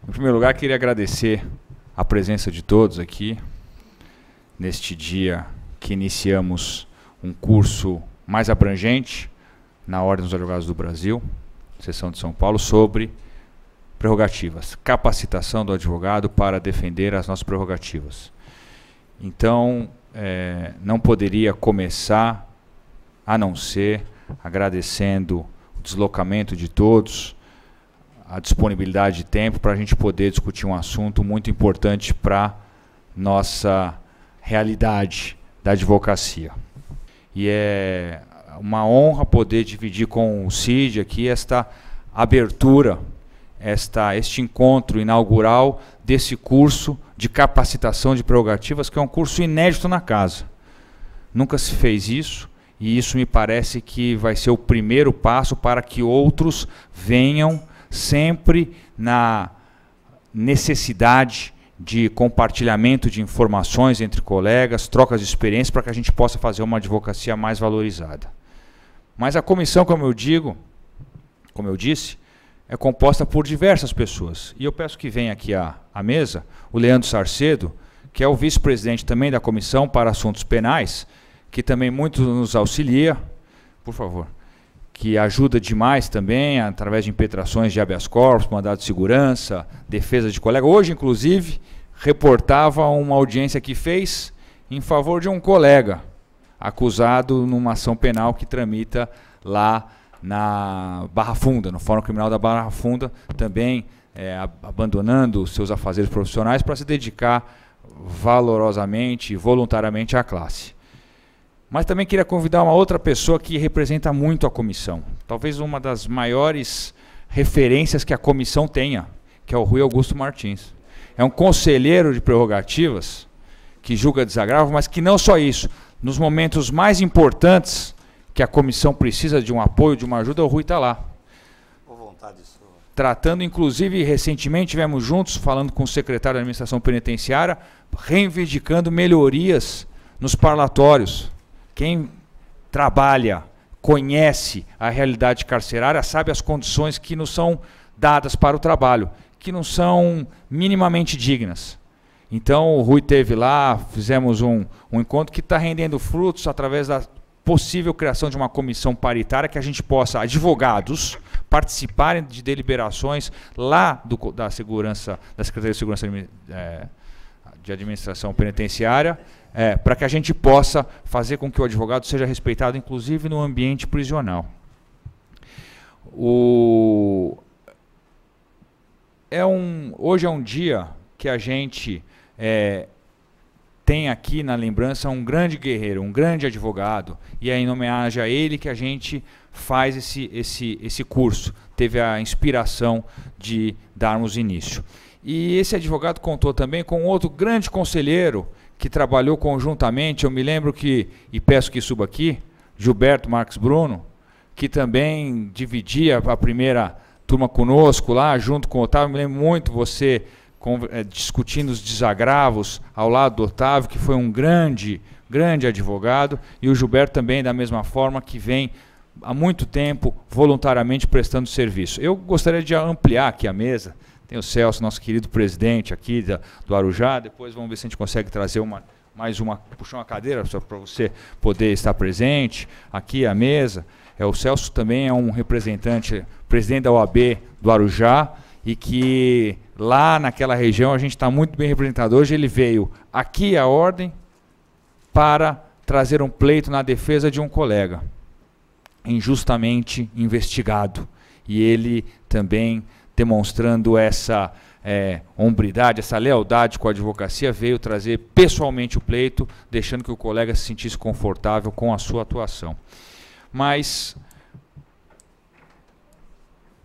Em primeiro lugar, queria agradecer a presença de todos aqui, neste dia que iniciamos um curso mais abrangente na Ordem dos Advogados do Brasil, seção de São Paulo, sobre prerrogativas, capacitação do advogado para defender as nossas prerrogativas. Então, não poderia começar a não ser agradecendo o deslocamento de todos, a disponibilidade de tempo para a gente poder discutir um assunto muito importante para nossa realidade da advocacia. E é uma honra poder dividir com o Cid aqui esta abertura, este encontro inaugural desse curso de capacitação de prerrogativas, que é um curso inédito na casa. Nunca se fez isso, e isso me parece que vai ser o primeiro passo para que outros venham sempre na necessidade de compartilhamento de informações entre colegas, trocas de experiência, para que a gente possa fazer uma advocacia mais valorizada. Mas a comissão, como eu disse, é composta por diversas pessoas. E eu peço que venha aqui à mesa o Leandro Sarcedo, que é o vice-presidente também da Comissão para Assuntos Penais, que também muito nos auxilia, por favor, que ajuda demais também, através de impetrações de habeas corpus, mandado de segurança, defesa de colega. Hoje, inclusive, reportava uma audiência que fez em favor de um colega acusado numa ação penal que tramita lá na Barra Funda, no Fórum Criminal da Barra Funda, também abandonando seus afazeres profissionais para se dedicar valorosamente e voluntariamente à classe. Mas também queria convidar uma outra pessoa que representa muito a comissão, talvez uma das maiores referências que a comissão tenha, que é o Rui Augusto Martins. É um conselheiro de prerrogativas que julga desagravo, mas que não só isso, nos momentos mais importantes que a comissão precisa de um apoio, de uma ajuda, o Rui está lá. Com vontade sua. Tratando, inclusive, recentemente, estivemos juntos, falando com o secretário da Administração Penitenciária, reivindicando melhorias nos parlatórios. Quem trabalha, conhece a realidade carcerária, sabe as condições que nos são dadas para o trabalho, que não são minimamente dignas. Então o Rui esteve lá, fizemos um encontro que está rendendo frutos através da possível criação de uma comissão paritária, que a gente possa, advogados, participarem de deliberações lá da Secretaria de Segurança de Administração Penitenciária, para que a gente possa fazer com que o advogado seja respeitado, inclusive no ambiente prisional. Hoje é um dia que a gente tem aqui na lembrança um grande guerreiro, um grande advogado, e é em homenagem a ele que a gente faz esse curso. Teve a inspiração de darmos início. E esse advogado contou também com outro grande conselheiro que trabalhou conjuntamente, eu me lembro que, e peço que suba aqui, Gilberto Marques Bruno, que também dividia a primeira turma conosco lá, junto com o Otávio. Me lembro muito você discutindo os desagravos ao lado do Otávio, que foi um grande advogado, e o Gilberto também, da mesma forma, que vem há muito tempo voluntariamente prestando serviço. Eu gostaria de ampliar aqui a mesa. Tem o Celso, nosso querido presidente aqui do Arujá. Depois vamos ver se a gente consegue trazer puxar uma cadeira para você poder estar presente. Aqui a mesa. O Celso também é um representante, presidente da OAB do Arujá, e que lá naquela região a gente está muito bem representado. Hoje ele veio aqui à Ordem para trazer um pleito na defesa de um colega injustamente investigado. E ele também, demonstrando essa hombridade, essa lealdade com a advocacia, veio trazer pessoalmente o pleito, deixando que o colega se sentisse confortável com a sua atuação. Mas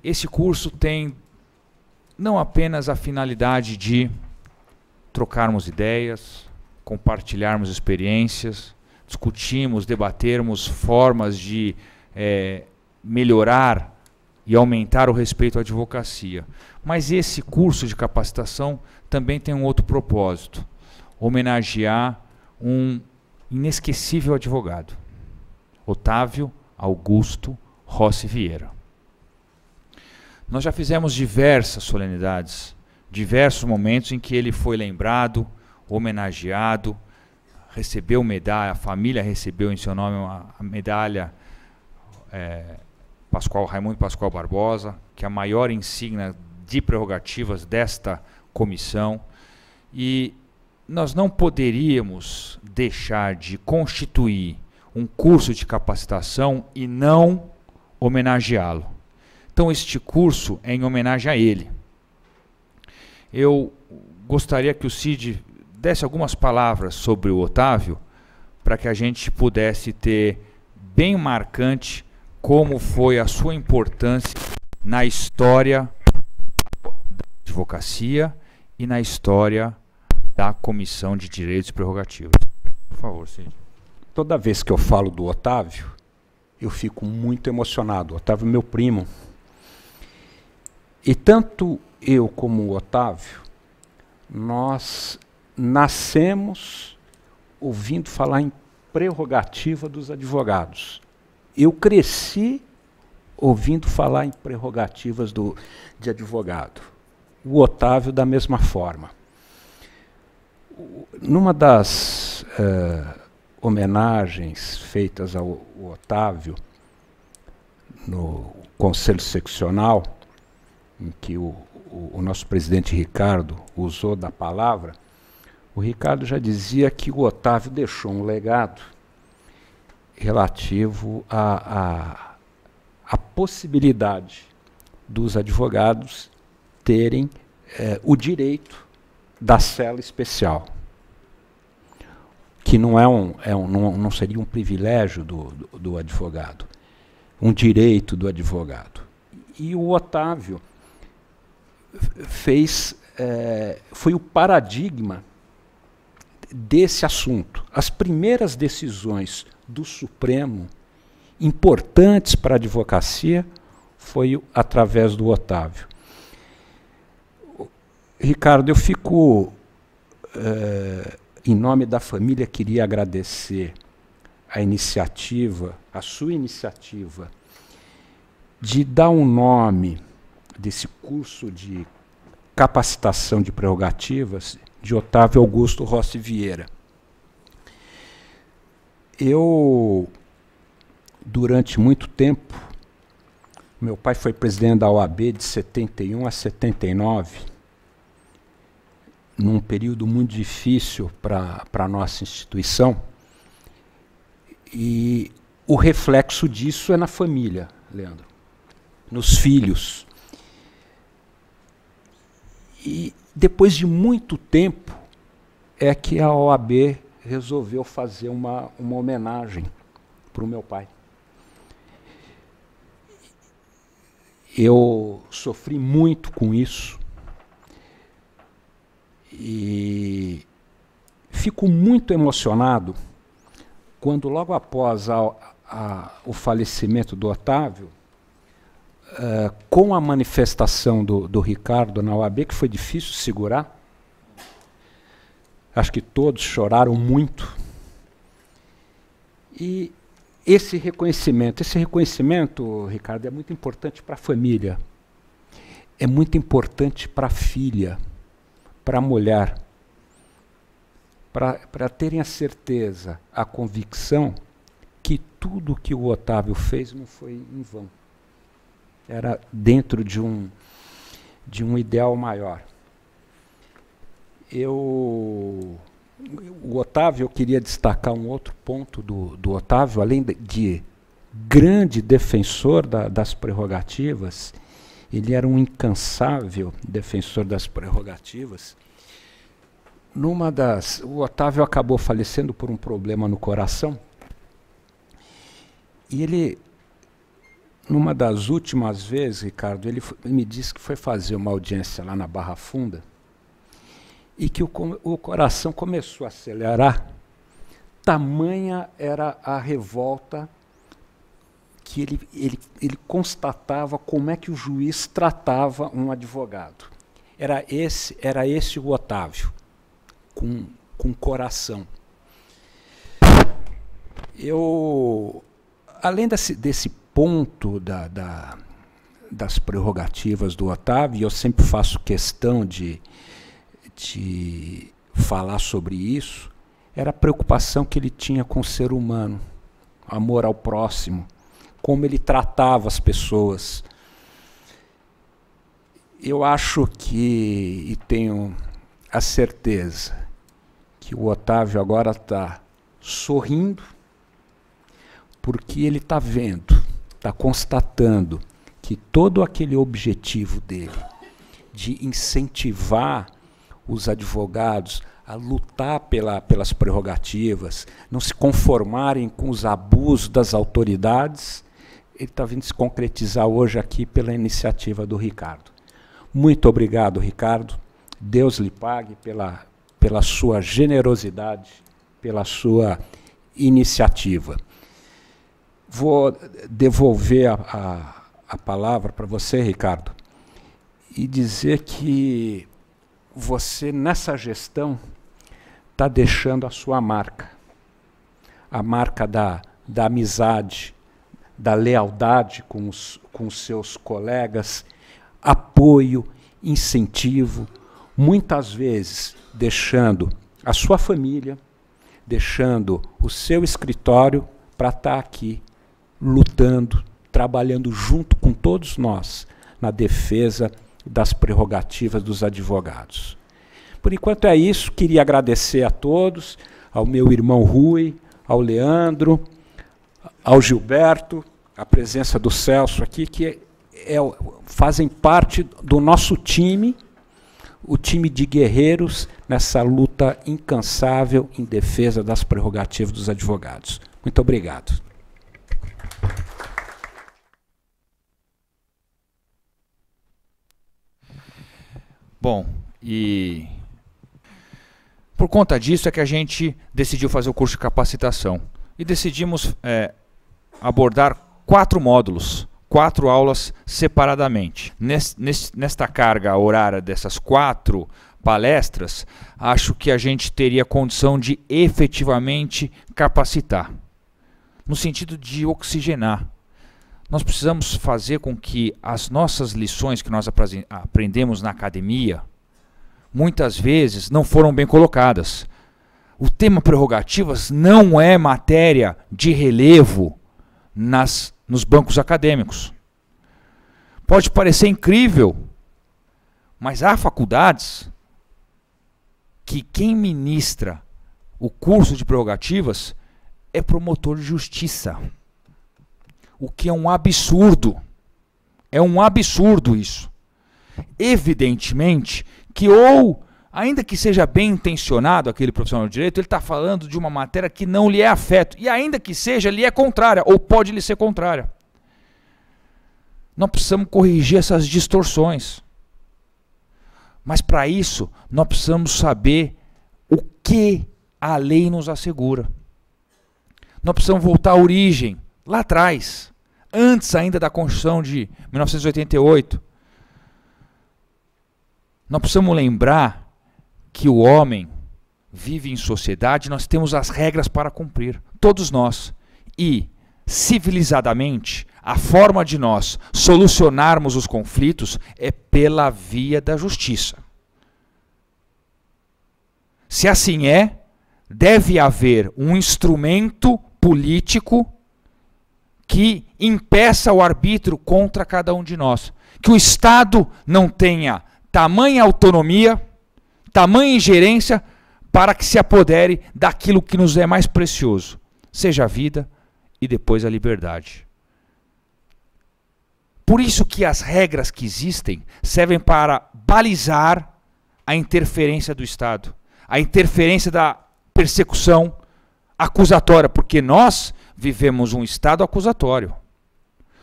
esse curso tem não apenas a finalidade de trocarmos ideias, compartilharmos experiências, discutirmos, debatermos formas de melhorar e aumentar o respeito à advocacia. Mas esse curso de capacitação também tem um outro propósito: homenagear um inesquecível advogado, Otávio Augusto Rossi Vieira. Nós já fizemos diversas solenidades diversos momentos em que ele foi lembrado, homenageado, recebeu medalha, a família recebeu em seu nome a medalha Raimundo Pascoal Barbosa, que é a maior insígnia de prerrogativas desta comissão. E nós não poderíamos deixar de constituir um curso de capacitação e não homenageá-lo. Então este curso é em homenagem a ele. Eu gostaria que o Cid desse algumas palavras sobre o Otávio, para que a gente pudesse ter bem marcante como foi a sua importância na história da advocacia e na história da Comissão de Direitos e Prerrogativas. Por favor, Cid. Toda vez que eu falo do Otávio, eu fico muito emocionado. O Otávio é meu primo. E tanto eu como o Otávio, nós nascemos ouvindo falar em prerrogativa dos advogados. Eu cresci ouvindo falar em prerrogativas de advogado. O Otávio da mesma forma. Numa das homenagens feitas ao Otávio no Conselho Seccional, em que o nosso presidente Ricardo usou da palavra, o Ricardo já dizia que o Otávio deixou um legado relativo à possibilidade dos advogados terem o direito da cela especial, que não seria um privilégio do advogado, um direito do advogado. E o Otávio foi o paradigma desse assunto. As primeiras decisões do Supremo, importantes para a advocacia, foi através do Otávio. Ricardo, eu fico, em nome da família, queria agradecer a sua iniciativa de dar um nome desse curso de capacitação de prerrogativas de Otávio Augusto Rossi Vieira. Eu, durante muito tempo, meu pai foi presidente da OAB de 71 a 79, num período muito difícil para a nossa instituição, e o reflexo disso é na família, Leandro, nos filhos. E depois de muito tempo é que a OAB resolveu fazer uma homenagem para o meu pai. Eu sofri muito com isso e fico muito emocionado quando, logo após o falecimento do Otávio, com a manifestação do Ricardo na OAB, que foi difícil segurar, acho que todos choraram muito, e esse reconhecimento, Ricardo, é muito importante para a família, é muito importante para a filha, para a mulher, para terem a certeza, a convicção que tudo que o Otávio fez não foi em vão. Era dentro de um ideal maior. O Otávio, eu queria destacar um outro ponto do Otávio, além de grande defensor das prerrogativas, ele era um incansável defensor das prerrogativas. O Otávio acabou falecendo por um problema no coração, e ele, numa das últimas vezes, Ricardo, ele me disse que foi fazer uma audiência lá na Barra Funda e que o coração começou a acelerar. Tamanha era a revolta que ele constatava como é que o juiz tratava um advogado. Era esse o Otávio, com coração. Além desse ponto das prerrogativas do Otávio, e eu sempre faço questão de falar sobre isso, era a preocupação que ele tinha com o ser humano, amor ao próximo, como ele tratava as pessoas. Eu acho que, e tenho a certeza, que o Otávio agora está sorrindo, porque ele está vendo, está constatando que todo aquele objetivo dele de incentivar os advogados a lutar pelas prerrogativas, não se conformarem com os abusos das autoridades, ele está vindo se concretizar hoje aqui pela iniciativa do Ricardo. Muito obrigado, Ricardo. Deus lhe pague pela sua generosidade, pela sua iniciativa. Vou devolver a palavra para você, Ricardo, e dizer que você, nessa gestão, está deixando a sua marca. A marca da amizade, da lealdade com os seus colegas, apoio, incentivo, muitas vezes deixando a sua família, deixando o seu escritório para estar aqui lutando, trabalhando junto com todos nós na defesa das prerrogativas dos advogados. Por enquanto é isso, queria agradecer a todos, ao meu irmão Rui, ao Leandro, ao Gilberto, a presença do Celso aqui, que fazem parte do nosso time, o time de guerreiros nessa luta incansável em defesa das prerrogativas dos advogados. Muito obrigado. Bom, e por conta disso é que a gente decidiu fazer o curso de capacitação. E decidimos abordar 4 módulos, 4 aulas separadamente. Nesta carga horária dessas 4 palestras, acho que a gente teria condição de efetivamente capacitar, no sentido de oxigenar. Nós precisamos fazer com que as nossas lições que nós aprendemos na academia, muitas vezes não foram bem colocadas. O tema prerrogativas não é matéria de relevo nos bancos acadêmicos. Pode parecer incrível, mas há faculdades que quem ministra o curso de prerrogativas é promotor de justiça. O que é um absurdo. É um absurdo isso. Evidentemente que, ainda que seja bem intencionado aquele profissional de direito, ele está falando de uma matéria que não lhe é afeto. E ainda que seja, lhe é contrária, ou pode lhe ser contrária. Nós precisamos corrigir essas distorções. Mas para isso, nós precisamos saber o que a lei nos assegura. Nós precisamos voltar à origem, lá atrás, antes ainda da Constituição de 1988. Nós precisamos lembrar que o homem vive em sociedade, nós temos as regras para cumprir, todos nós. E, civilizadamente, a forma de nós solucionarmos os conflitos é pela via da justiça. Se assim é, deve haver um instrumento político que impeça o arbítrio contra cada um de nós. Que o Estado não tenha tamanha autonomia, tamanha ingerência para que se apodere daquilo que nos é mais precioso, seja a vida e depois a liberdade. Por isso que as regras que existem servem para balizar a interferência do Estado, a interferência da persecução acusatória, porque nós vivemos um Estado acusatório.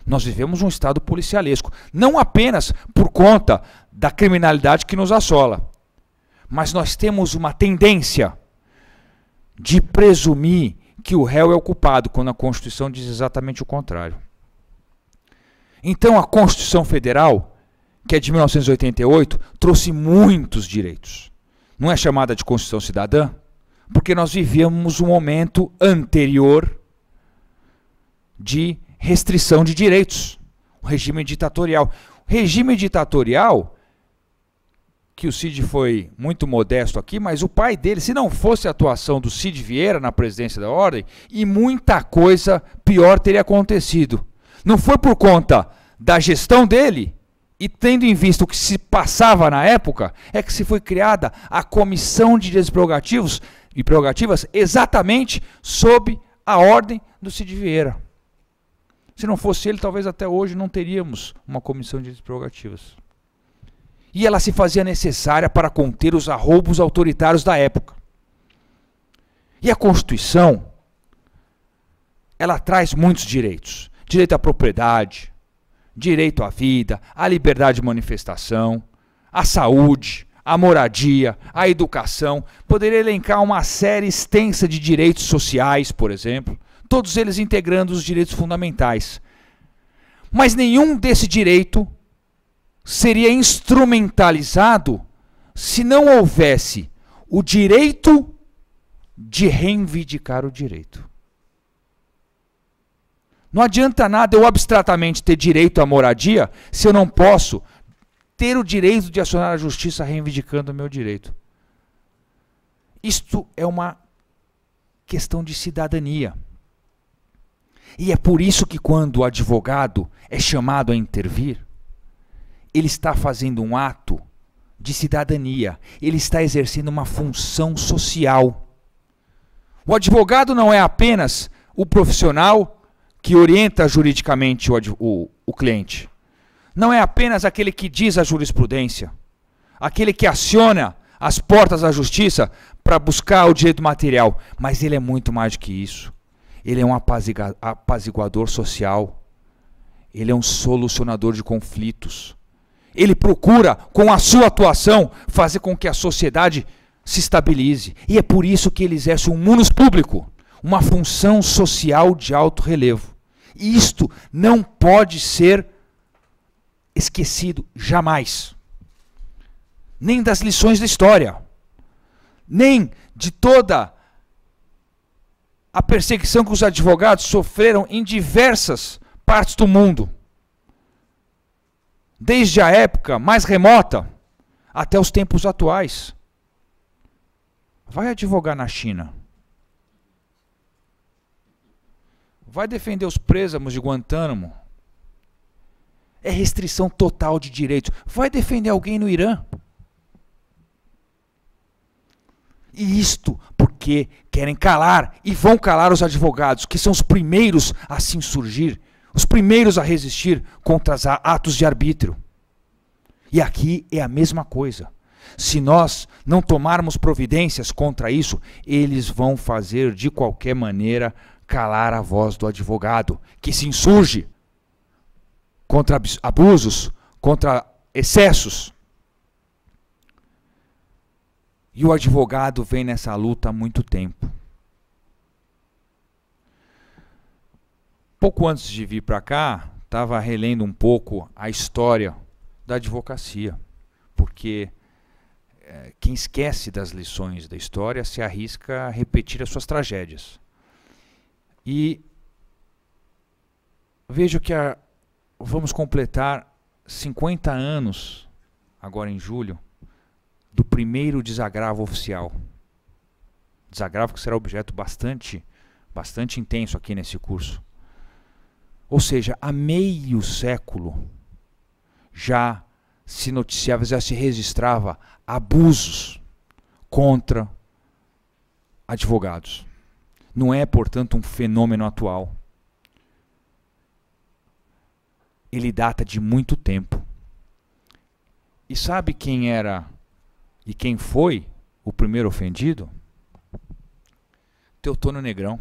Nós vivemos um Estado policialesco, não apenas por conta da criminalidade que nos assola, mas nós temos uma tendência de presumir que o réu é o culpado, quando a Constituição diz exatamente o contrário. Então a Constituição Federal, que é de 1988, trouxe muitos direitos. Não é chamada de Constituição Cidadã, porque nós vivíamos um momento anterior de restrição de direitos. um regime ditatorial. Regime ditatorial, que o Cid foi muito modesto aqui, mas o pai dele, se não fosse a atuação do Cid Vieira na presidência da Ordem, e muita coisa pior teria acontecido. Não foi por conta da gestão dele, e tendo em vista o que se passava na época, é que se foi criada a Comissão de Direitos e Prerrogativas exatamente sob a ordem do Cid Vieira. Se não fosse ele, talvez até hoje não teríamos uma Comissão de Direitos e Prerrogativas. E ela se fazia necessária para conter os arroubos autoritários da época. E a Constituição, ela traz muitos direitos. Direito à propriedade, direito à vida, à liberdade de manifestação, à saúde, à moradia, à educação. Poderia elencar uma série extensa de direitos sociais, por exemplo, todos eles integrando os direitos fundamentais. Mas nenhum desse direito seria instrumentalizado se não houvesse o direito de reivindicar o direito. Não adianta nada eu abstratamente ter direito à moradia se eu não posso ter o direito de acionar a justiça reivindicando o meu direito. Isto é uma questão de cidadania. E é por isso que quando o advogado é chamado a intervir, ele está fazendo um ato de cidadania, ele está exercendo uma função social. O advogado não é apenas o profissional que orienta juridicamente o cliente. Não é apenas aquele que diz a jurisprudência, aquele que aciona as portas da justiça para buscar o direito material, mas ele é muito mais do que isso. Ele é um apaziguador social, ele é um solucionador de conflitos. Ele procura, com a sua atuação, fazer com que a sociedade se estabilize. E é por isso que ele exerce um munus público, uma função social de alto relevo. E isto não pode ser esquecido jamais. Nem das lições da história, nem de toda a perseguição que os advogados sofreram em diversas partes do mundo. Desde a época mais remota até os tempos atuais. Vai advogar na China. Vai defender os présamos de Guantánamo. É restrição total de direitos. Vai defender alguém no Irã. E isto porque querem calar e vão calar os advogados, que são os primeiros a se insurgir, os primeiros a resistir contra os atos de arbítrio. E aqui é a mesma coisa. Se nós não tomarmos providências contra isso, eles vão fazer de qualquer maneira calar a voz do advogado, que se insurge contra abusos, contra excessos. E o advogado vem nessa luta há muito tempo. Pouco antes de vir para cá, estava relendo um pouco a história da advocacia, porque quem esquece das lições da história se arrisca a repetir as suas tragédias. E vejo que vamos completar 50 anos, agora em julho, do primeiro desagravo oficial. Desagravo que será objeto bastante intenso aqui nesse curso. Ou seja, há meio século já se noticiava, já se registrava abusos contra advogados. Não é, portanto, um fenômeno atual. Ele data de muito tempo. E sabe quem era e quem foi o primeiro ofendido? Teotônio Negrão.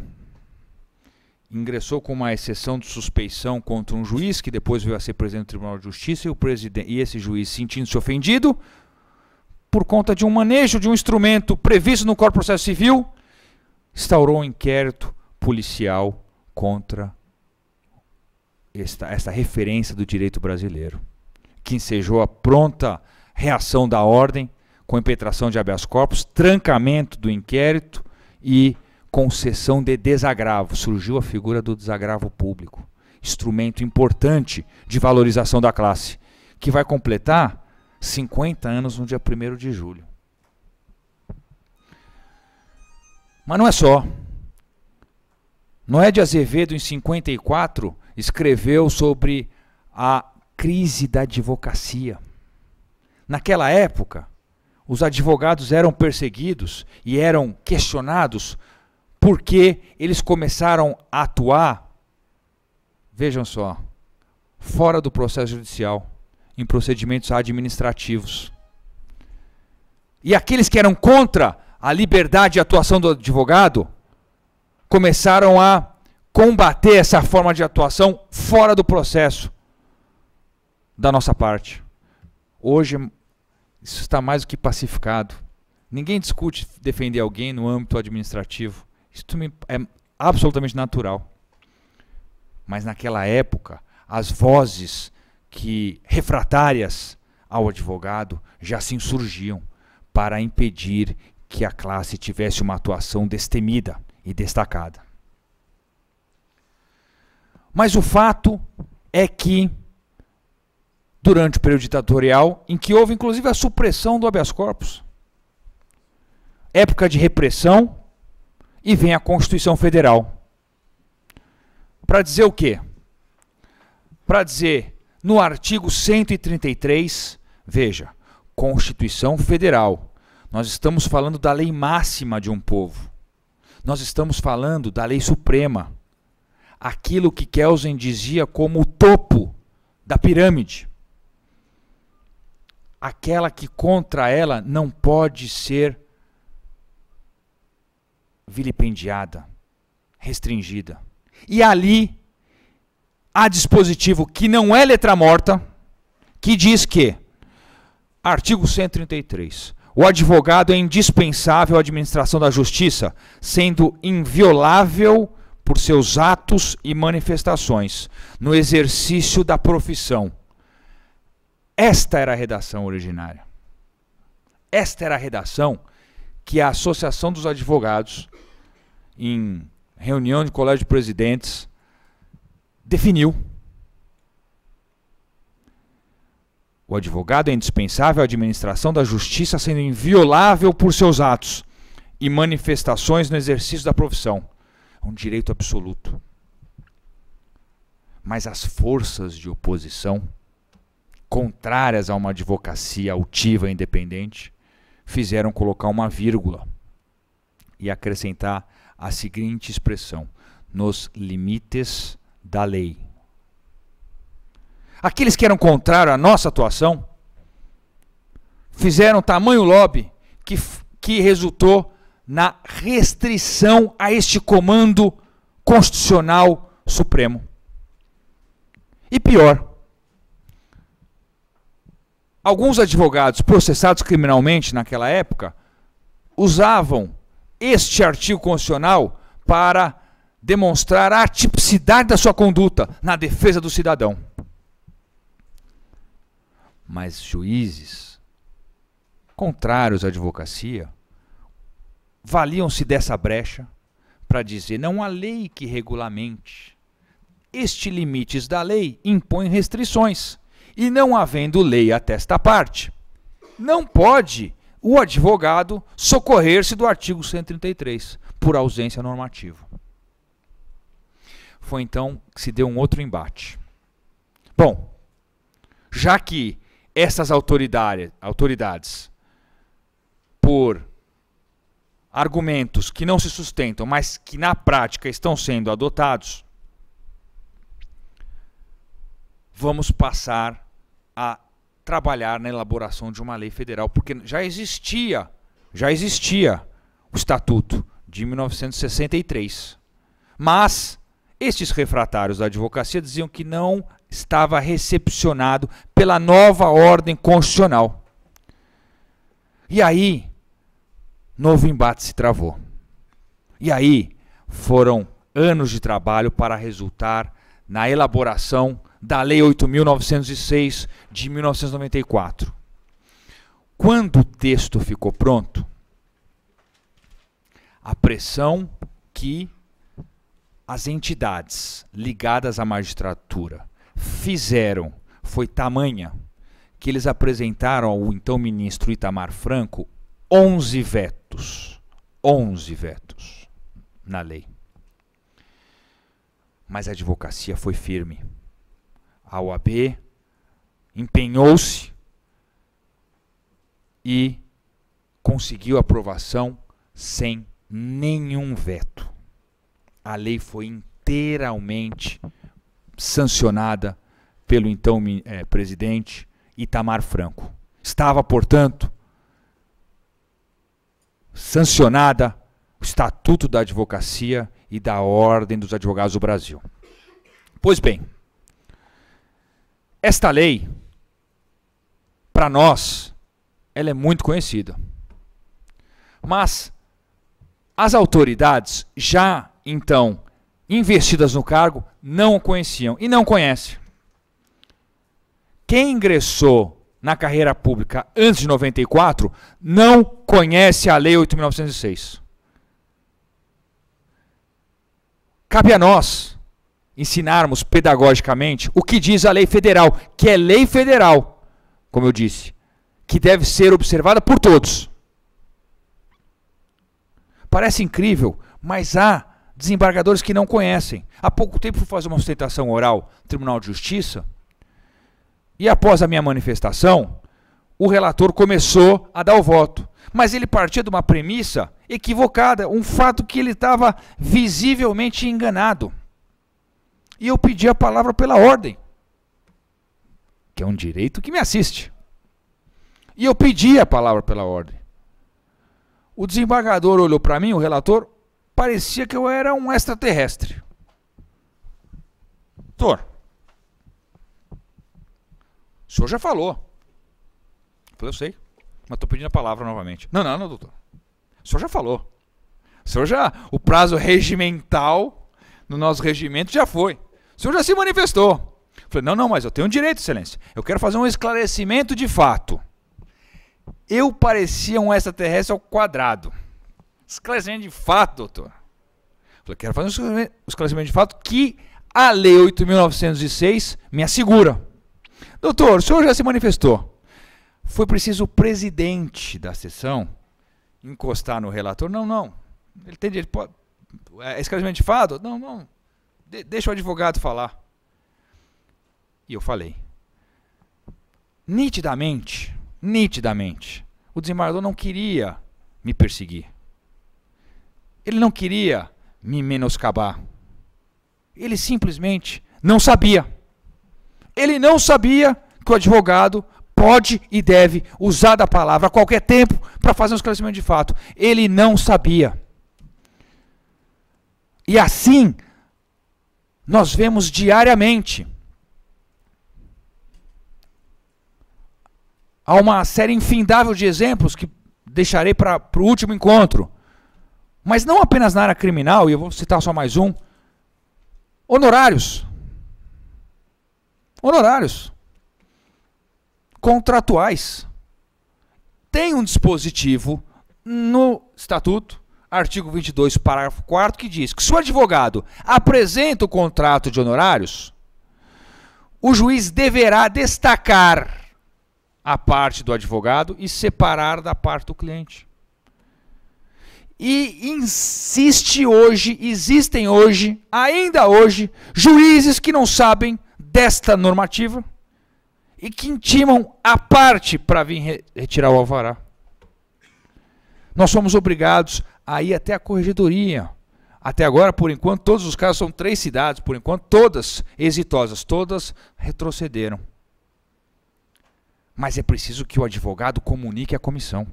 Ingressou com uma exceção de suspeição contra um juiz, que depois veio a ser presidente do Tribunal de Justiça, e esse juiz, sentindo-se ofendido, por conta de um manejo de um instrumento previsto no Código de Processo Civil, instaurou um inquérito policial contra esta referência do direito brasileiro, que ensejou a pronta reação da ordem, com impetração de habeas corpus, trancamento do inquérito e concessão de desagravo. Surgiu a figura do desagravo público. instrumento importante de valorização da classe, que vai completar 50 anos no dia 1º de julho. Mas não é só. Noé de Azevedo, em 54, escreveu sobre a crise da advocacia. Naquela época, os advogados eram perseguidos e eram questionados porque eles começaram a atuar, vejam só, fora do processo judicial, em procedimentos administrativos. E aqueles que eram contra a liberdade de atuação do advogado começaram a combater essa forma de atuação fora do processo da nossa parte. Hoje, isso está mais do que pacificado. Ninguém discute defender alguém no âmbito administrativo. Isso é absolutamente natural. Mas naquela época, as vozes refratárias ao advogado já se insurgiam para impedir que a classe tivesse uma atuação destemida e destacada. Mas o fato é que, durante o período ditatorial, em que houve inclusive a supressão do habeas corpus, época de repressão, e vem a Constituição Federal. Para dizer o quê? Para dizer, no artigo 133, veja, Constituição Federal. Nós estamos falando da lei máxima de um povo. Nós estamos falando da lei suprema. Aquilo que Kelsen dizia como o topo da pirâmide. Aquela que contra ela não pode ser vilipendiada, restringida. E ali há dispositivo que não é letra morta, que diz que, artigo 133, o advogado é indispensável à administração da justiça, sendo inviolável por seus atos e manifestações no exercício da profissão. Esta era a redação originária. Esta era a redação que a Associação dos Advogados, em reunião de colégio de presidentes, definiu. O advogado é indispensável à administração da justiça, sendo inviolável por seus atos e manifestações no exercício da profissão. É um direito absoluto. Mas as forças de oposição, contrárias a uma advocacia altiva e independente, fizeram colocar uma vírgula e acrescentar a seguinte expressão: nos limites da lei. Aqueles que eram contrários à nossa atuação fizeram tamanho lobby que resultou na restrição a este comando constitucional supremo. E pior, alguns advogados processados criminalmente naquela época usavam este artigo constitucional para demonstrar a atipicidade da sua conduta na defesa do cidadão. Mas juízes contrários à advocacia valiam-se dessa brecha para dizer: não há lei que regulamente. Este limites da lei impõe restrições. E não havendo lei atesta parte, não pode o advogado socorrer-se do artigo 133, por ausência normativa. Foi então que se deu um outro embate. Bom, já que essas autoridades, por argumentos que não se sustentam, mas que na prática estão sendo adotados, vamos passar a trabalhar na elaboração de uma lei federal, porque já existia o Estatuto de 1963. Mas estes refratários da advocacia diziam que não estava recepcionado pela nova ordem constitucional. E aí, novo embate se travou. E aí, foram anos de trabalho para resultar na elaboração da Lei 8.906 de 1994. Quando o texto ficou pronto, a pressão que as entidades ligadas à magistratura fizeram foi tamanha que eles apresentaram ao então ministro Itamar Franco 11 vetos. 11 vetos na lei. Mas a advocacia foi firme. A OAB empenhou-se e conseguiu aprovação sem nenhum veto. A lei foi inteiramente sancionada pelo então presidente Itamar Franco. Estava, portanto, sancionada o Estatuto da Advocacia e da Ordem dos Advogados do Brasil. Pois bem, esta lei, para nós, ela é muito conhecida. Mas as autoridades, já então investidas no cargo, não o conheciam e não conhecem. Quem ingressou na carreira pública antes de 94 não conhece a Lei 8.906. Cabe a nós ensinarmos pedagogicamente o que diz a lei federal, que é lei federal, como eu disse, que deve ser observada por todos. Parece incrível, mas há desembargadores que não conhecem. Há pouco tempo fui fazer uma sustentação oral no Tribunal de Justiça e após a minha manifestação, o relator começou a dar o voto. Mas ele partia de uma premissa equivocada, um fato que ele estava visivelmente enganado. E eu pedi a palavra pela ordem, que é um direito que me assiste. E eu pedi a palavra pela ordem. O desembargador olhou para mim, o relator, parecia que eu era um extraterrestre. Doutor, o senhor já falou. Eu falei, eu sei, mas estou pedindo a palavra novamente. Não, doutor. O senhor já falou. O prazo regimental no nosso regimento já foi. O senhor já se manifestou. Eu falei, não, mas eu tenho um direito, excelência. Eu quero fazer um esclarecimento de fato. Eu parecia um extraterrestre ao quadrado. Esclarecimento de fato, doutor. Eu falei, quero fazer um esclarecimento de fato que a Lei 8.906 me assegura. Doutor, o senhor já se manifestou. Foi preciso o presidente da sessão encostar no relator. Não. Ele tem direito. Esclarecimento de fato? Não. Deixa o advogado falar. E eu falei. Nitidamente, o desembargador não queria me perseguir. Ele não queria me menoscabar. Ele simplesmente não sabia. Ele não sabia que o advogado pode e deve usar da palavra a qualquer tempo para fazer um esclarecimento de fato. Ele não sabia. E assim, nós vemos diariamente. Há uma série infindável de exemplos que deixarei para o último encontro. Mas não apenas na área criminal, e eu vou citar só mais um. Honorários. Contratuais. Tem um dispositivo no Estatuto, artigo 22, parágrafo 4º, que diz que se o advogado apresenta o contrato de honorários, o juiz deverá destacar a parte do advogado e separar da parte do cliente. E existem hoje, ainda hoje, juízes que não sabem desta normativa e que intimam a parte para vir retirar o alvará. Nós somos obrigados a ir até a corregedoria. Até agora, por enquanto, todos os casos são 3 cidades, por enquanto, todas exitosas, todas retrocederam. Mas é preciso que o advogado comunique à comissão.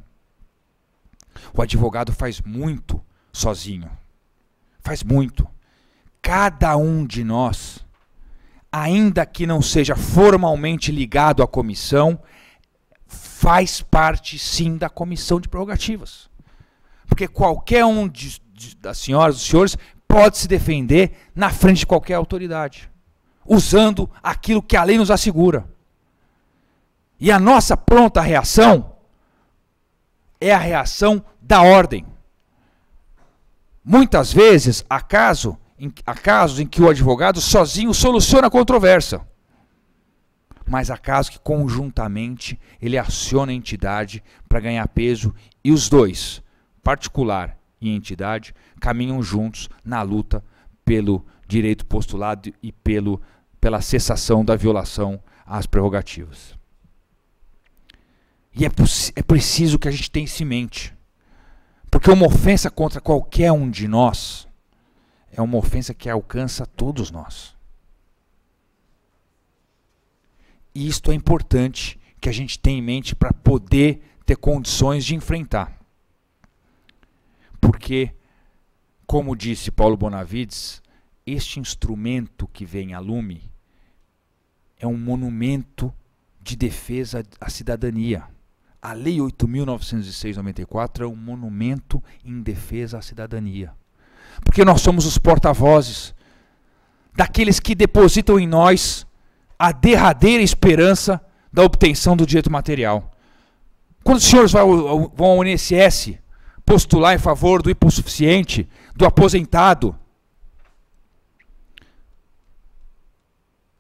O advogado faz muito sozinho. Faz muito. Cada um de nós, ainda que não seja formalmente ligado à comissão, faz parte sim da comissão de prerrogativas. Porque qualquer um das senhoras, dos senhores, pode se defender na frente de qualquer autoridade, usando aquilo que a lei nos assegura. E a nossa pronta reação é a reação da ordem. Muitas vezes, acaso, há casos em que o advogado sozinho soluciona a controvérsia. Mas há casos que conjuntamente ele aciona a entidade para ganhar peso e os dois, particular e entidade, caminham juntos na luta pelo direito postulado e pela cessação da violação às prerrogativas. E é preciso que a gente tenha isso em mente. Porque uma ofensa contra qualquer um de nós é uma ofensa que alcança todos nós. E isto é importante que a gente tenha em mente para poder ter condições de enfrentar. Porque, como disse Paulo Bonavides, este instrumento que vem a lume é um monumento de defesa à cidadania. A Lei 8.906/94 é um monumento em defesa à cidadania. Porque nós somos os porta-vozes daqueles que depositam em nós a derradeira esperança da obtenção do direito material. Quando os senhores vão ao INSS postular em favor do hipossuficiente, do aposentado,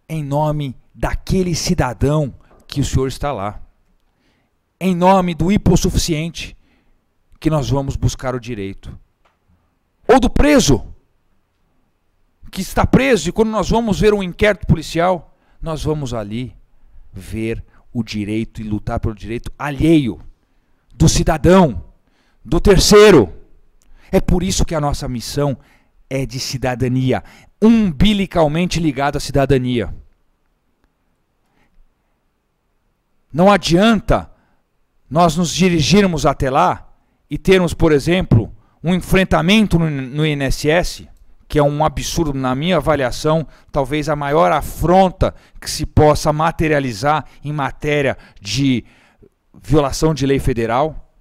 em nome daquele cidadão que o senhor está lá, em nome do hipossuficiente que nós vamos buscar o direito. Ou do preso, que está preso, e quando nós vamos ver um inquérito policial, nós vamos ali ver o direito e lutar pelo direito alheio, do cidadão, do terceiro. É por isso que a nossa missão é de cidadania, umbilicalmente ligada à cidadania. Não adianta nós nos dirigirmos até lá e termos, por exemplo, um enfrentamento no INSS, que é um absurdo, na minha avaliação, talvez a maior afronta que se possa materializar em matéria de violação de lei federal.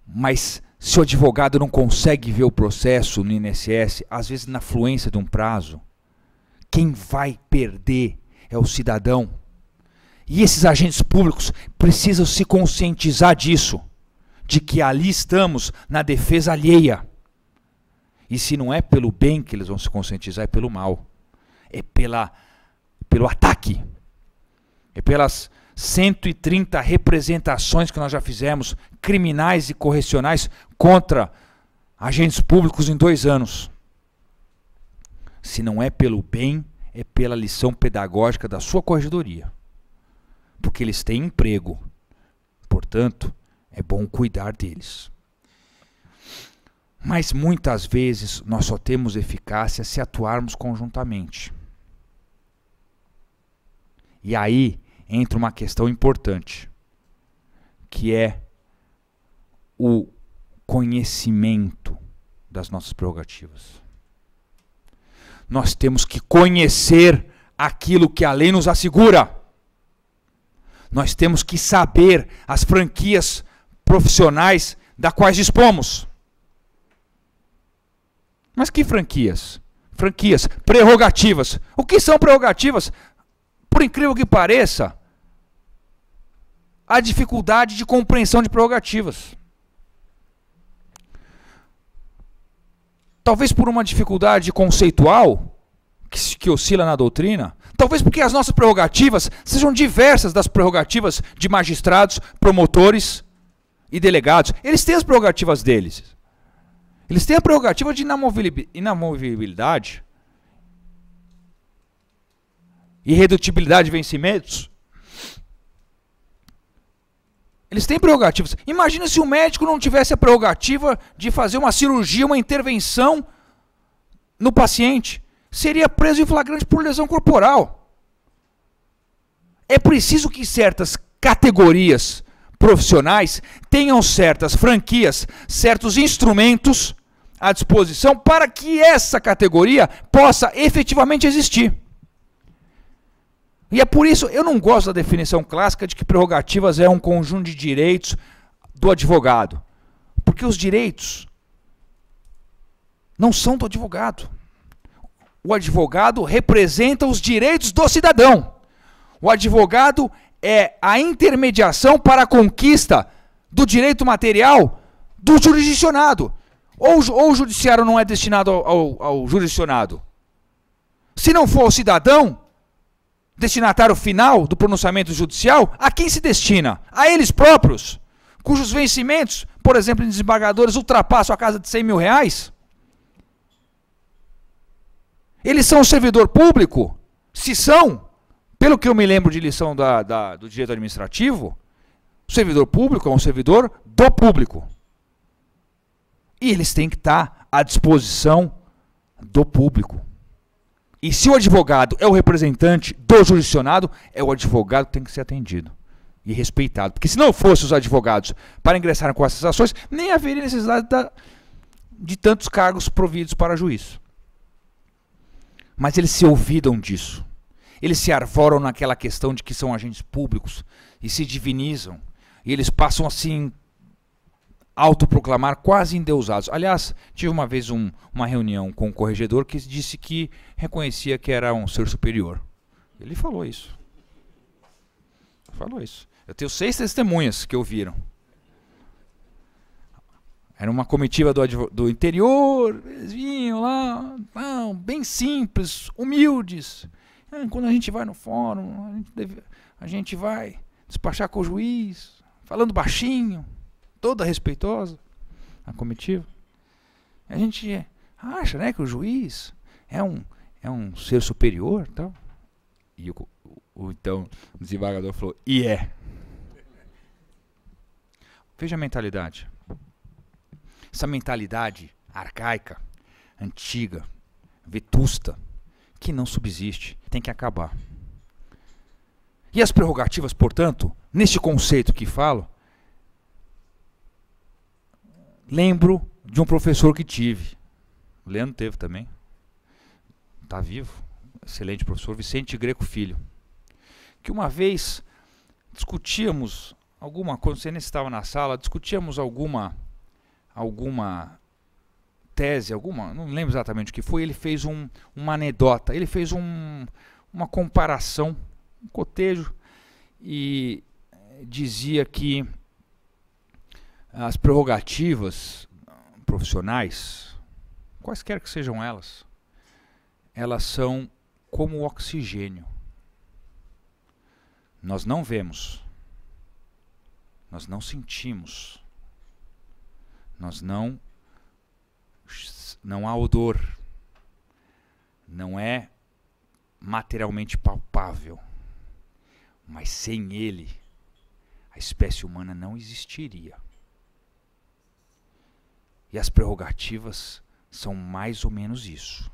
Mas se o advogado não consegue ver o processo no INSS, às vezes na fluência de um prazo, quem vai perder é o cidadão. E esses agentes públicos precisam se conscientizar disso, de que ali estamos na defesa alheia. E se não é pelo bem que eles vão se conscientizar, é pelo mal. É pelo ataque. É pelas 130 representações que nós já fizemos, criminais e correcionais, contra agentes públicos em 2 anos. Se não é pelo bem, é pela lição pedagógica da sua corregedoria. Porque eles têm emprego. Portanto, é bom cuidar deles. Mas muitas vezes nós só temos eficácia se atuarmos conjuntamente. E aí entra uma questão importante, que é o conhecimento das nossas prerrogativas. Nós temos que conhecer aquilo que a lei nos assegura. Nós temos que saber as franquias profissionais das quais dispomos. Mas que franquias? Franquias, prerrogativas. O que são prerrogativas? Por incrível que pareça, a dificuldade de compreensão de prerrogativas. Talvez por uma dificuldade conceitual que oscila na doutrina, talvez porque as nossas prerrogativas sejam diversas das prerrogativas de magistrados, promotores e delegados. Eles têm as prerrogativas deles. Eles têm a prerrogativa de inamovibilidade, irredutibilidade de vencimentos. Eles têm prerrogativas. Imagina se o médico não tivesse a prerrogativa de fazer uma cirurgia, uma intervenção no paciente. Seria preso em flagrante por lesão corporal. É preciso que certas categorias profissionais tenham certas franquias, certos instrumentos à disposição para que essa categoria possa efetivamente existir. E é por isso eu não gosto da definição clássica de que prerrogativas é um conjunto de direitos do advogado. Porque os direitos não são do advogado. O advogado representa os direitos do cidadão. O advogado é a intermediação para a conquista do direito material do jurisdicionado. Ou o judiciário não é destinado ao jurisdicionado? Se não for o cidadão, destinatário final do pronunciamento judicial, a quem se destina? A eles próprios, cujos vencimentos, por exemplo, em desembargadores, ultrapassam a casa de 100 mil reais? Eles são um servidor público? Se são, pelo que eu me lembro de lição do direito administrativo, o servidor público é um servidor do público. E eles têm que estar à disposição do público. E se o advogado é o representante do jurisdicionado, é o advogado que tem que ser atendido e respeitado. Porque se não fossem os advogados para ingressarem com essas ações, nem haveria necessidade de tantos cargos providos para juiz. Mas eles se olvidam disso. Eles se arvoram naquela questão de que são agentes públicos e se divinizam. E eles passam assim, autoproclamar, quase endeusados. Aliás, tive uma vez uma reunião com um corregedor que disse que reconhecia que era um ser superior. Ele falou isso. Falou isso. Eu tenho 6 testemunhas que ouviram. Era uma comitiva do interior, eles vinham lá, não, bem simples, humildes. Quando a gente vai no fórum, a gente vai despachar com o juiz, falando baixinho, toda respeitosa, a comitiva. A gente acha, né, que o juiz é um ser superior, tal. E então o desembargador falou, e é. Veja a mentalidade. Essa mentalidade arcaica, antiga, vetusta, que não subsiste, tem que acabar. E as prerrogativas, portanto, neste conceito que falo, lembro de um professor que tive. O Leandro teve também. Está vivo. Excelente professor, Vicente Greco Filho. Que uma vez discutíamos quando você nem estava na sala, discutíamos alguma tese, não lembro exatamente o que foi. Ele fez uma anedota, ele fez uma comparação, um cotejo, e dizia que as prerrogativas profissionais, quaisquer que sejam elas são como o oxigênio. Nós não vemos, nós não sentimos, não há odor, não é materialmente palpável, mas sem ele a espécie humana não existiria. E as prerrogativas são mais ou menos isso.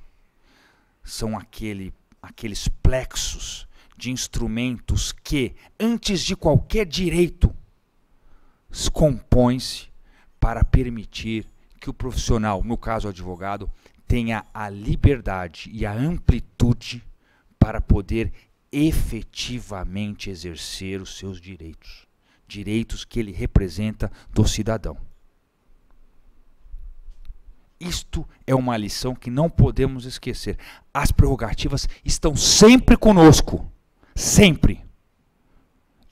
São aqueles plexos de instrumentos que, antes de qualquer direito, compõem-se para permitir que o profissional, no caso o advogado, tenha a liberdade e a amplitude para poder efetivamente exercer os seus direitos. Direitos que ele representa do cidadão. Isto é uma lição que não podemos esquecer. As prerrogativas estão sempre conosco. Sempre.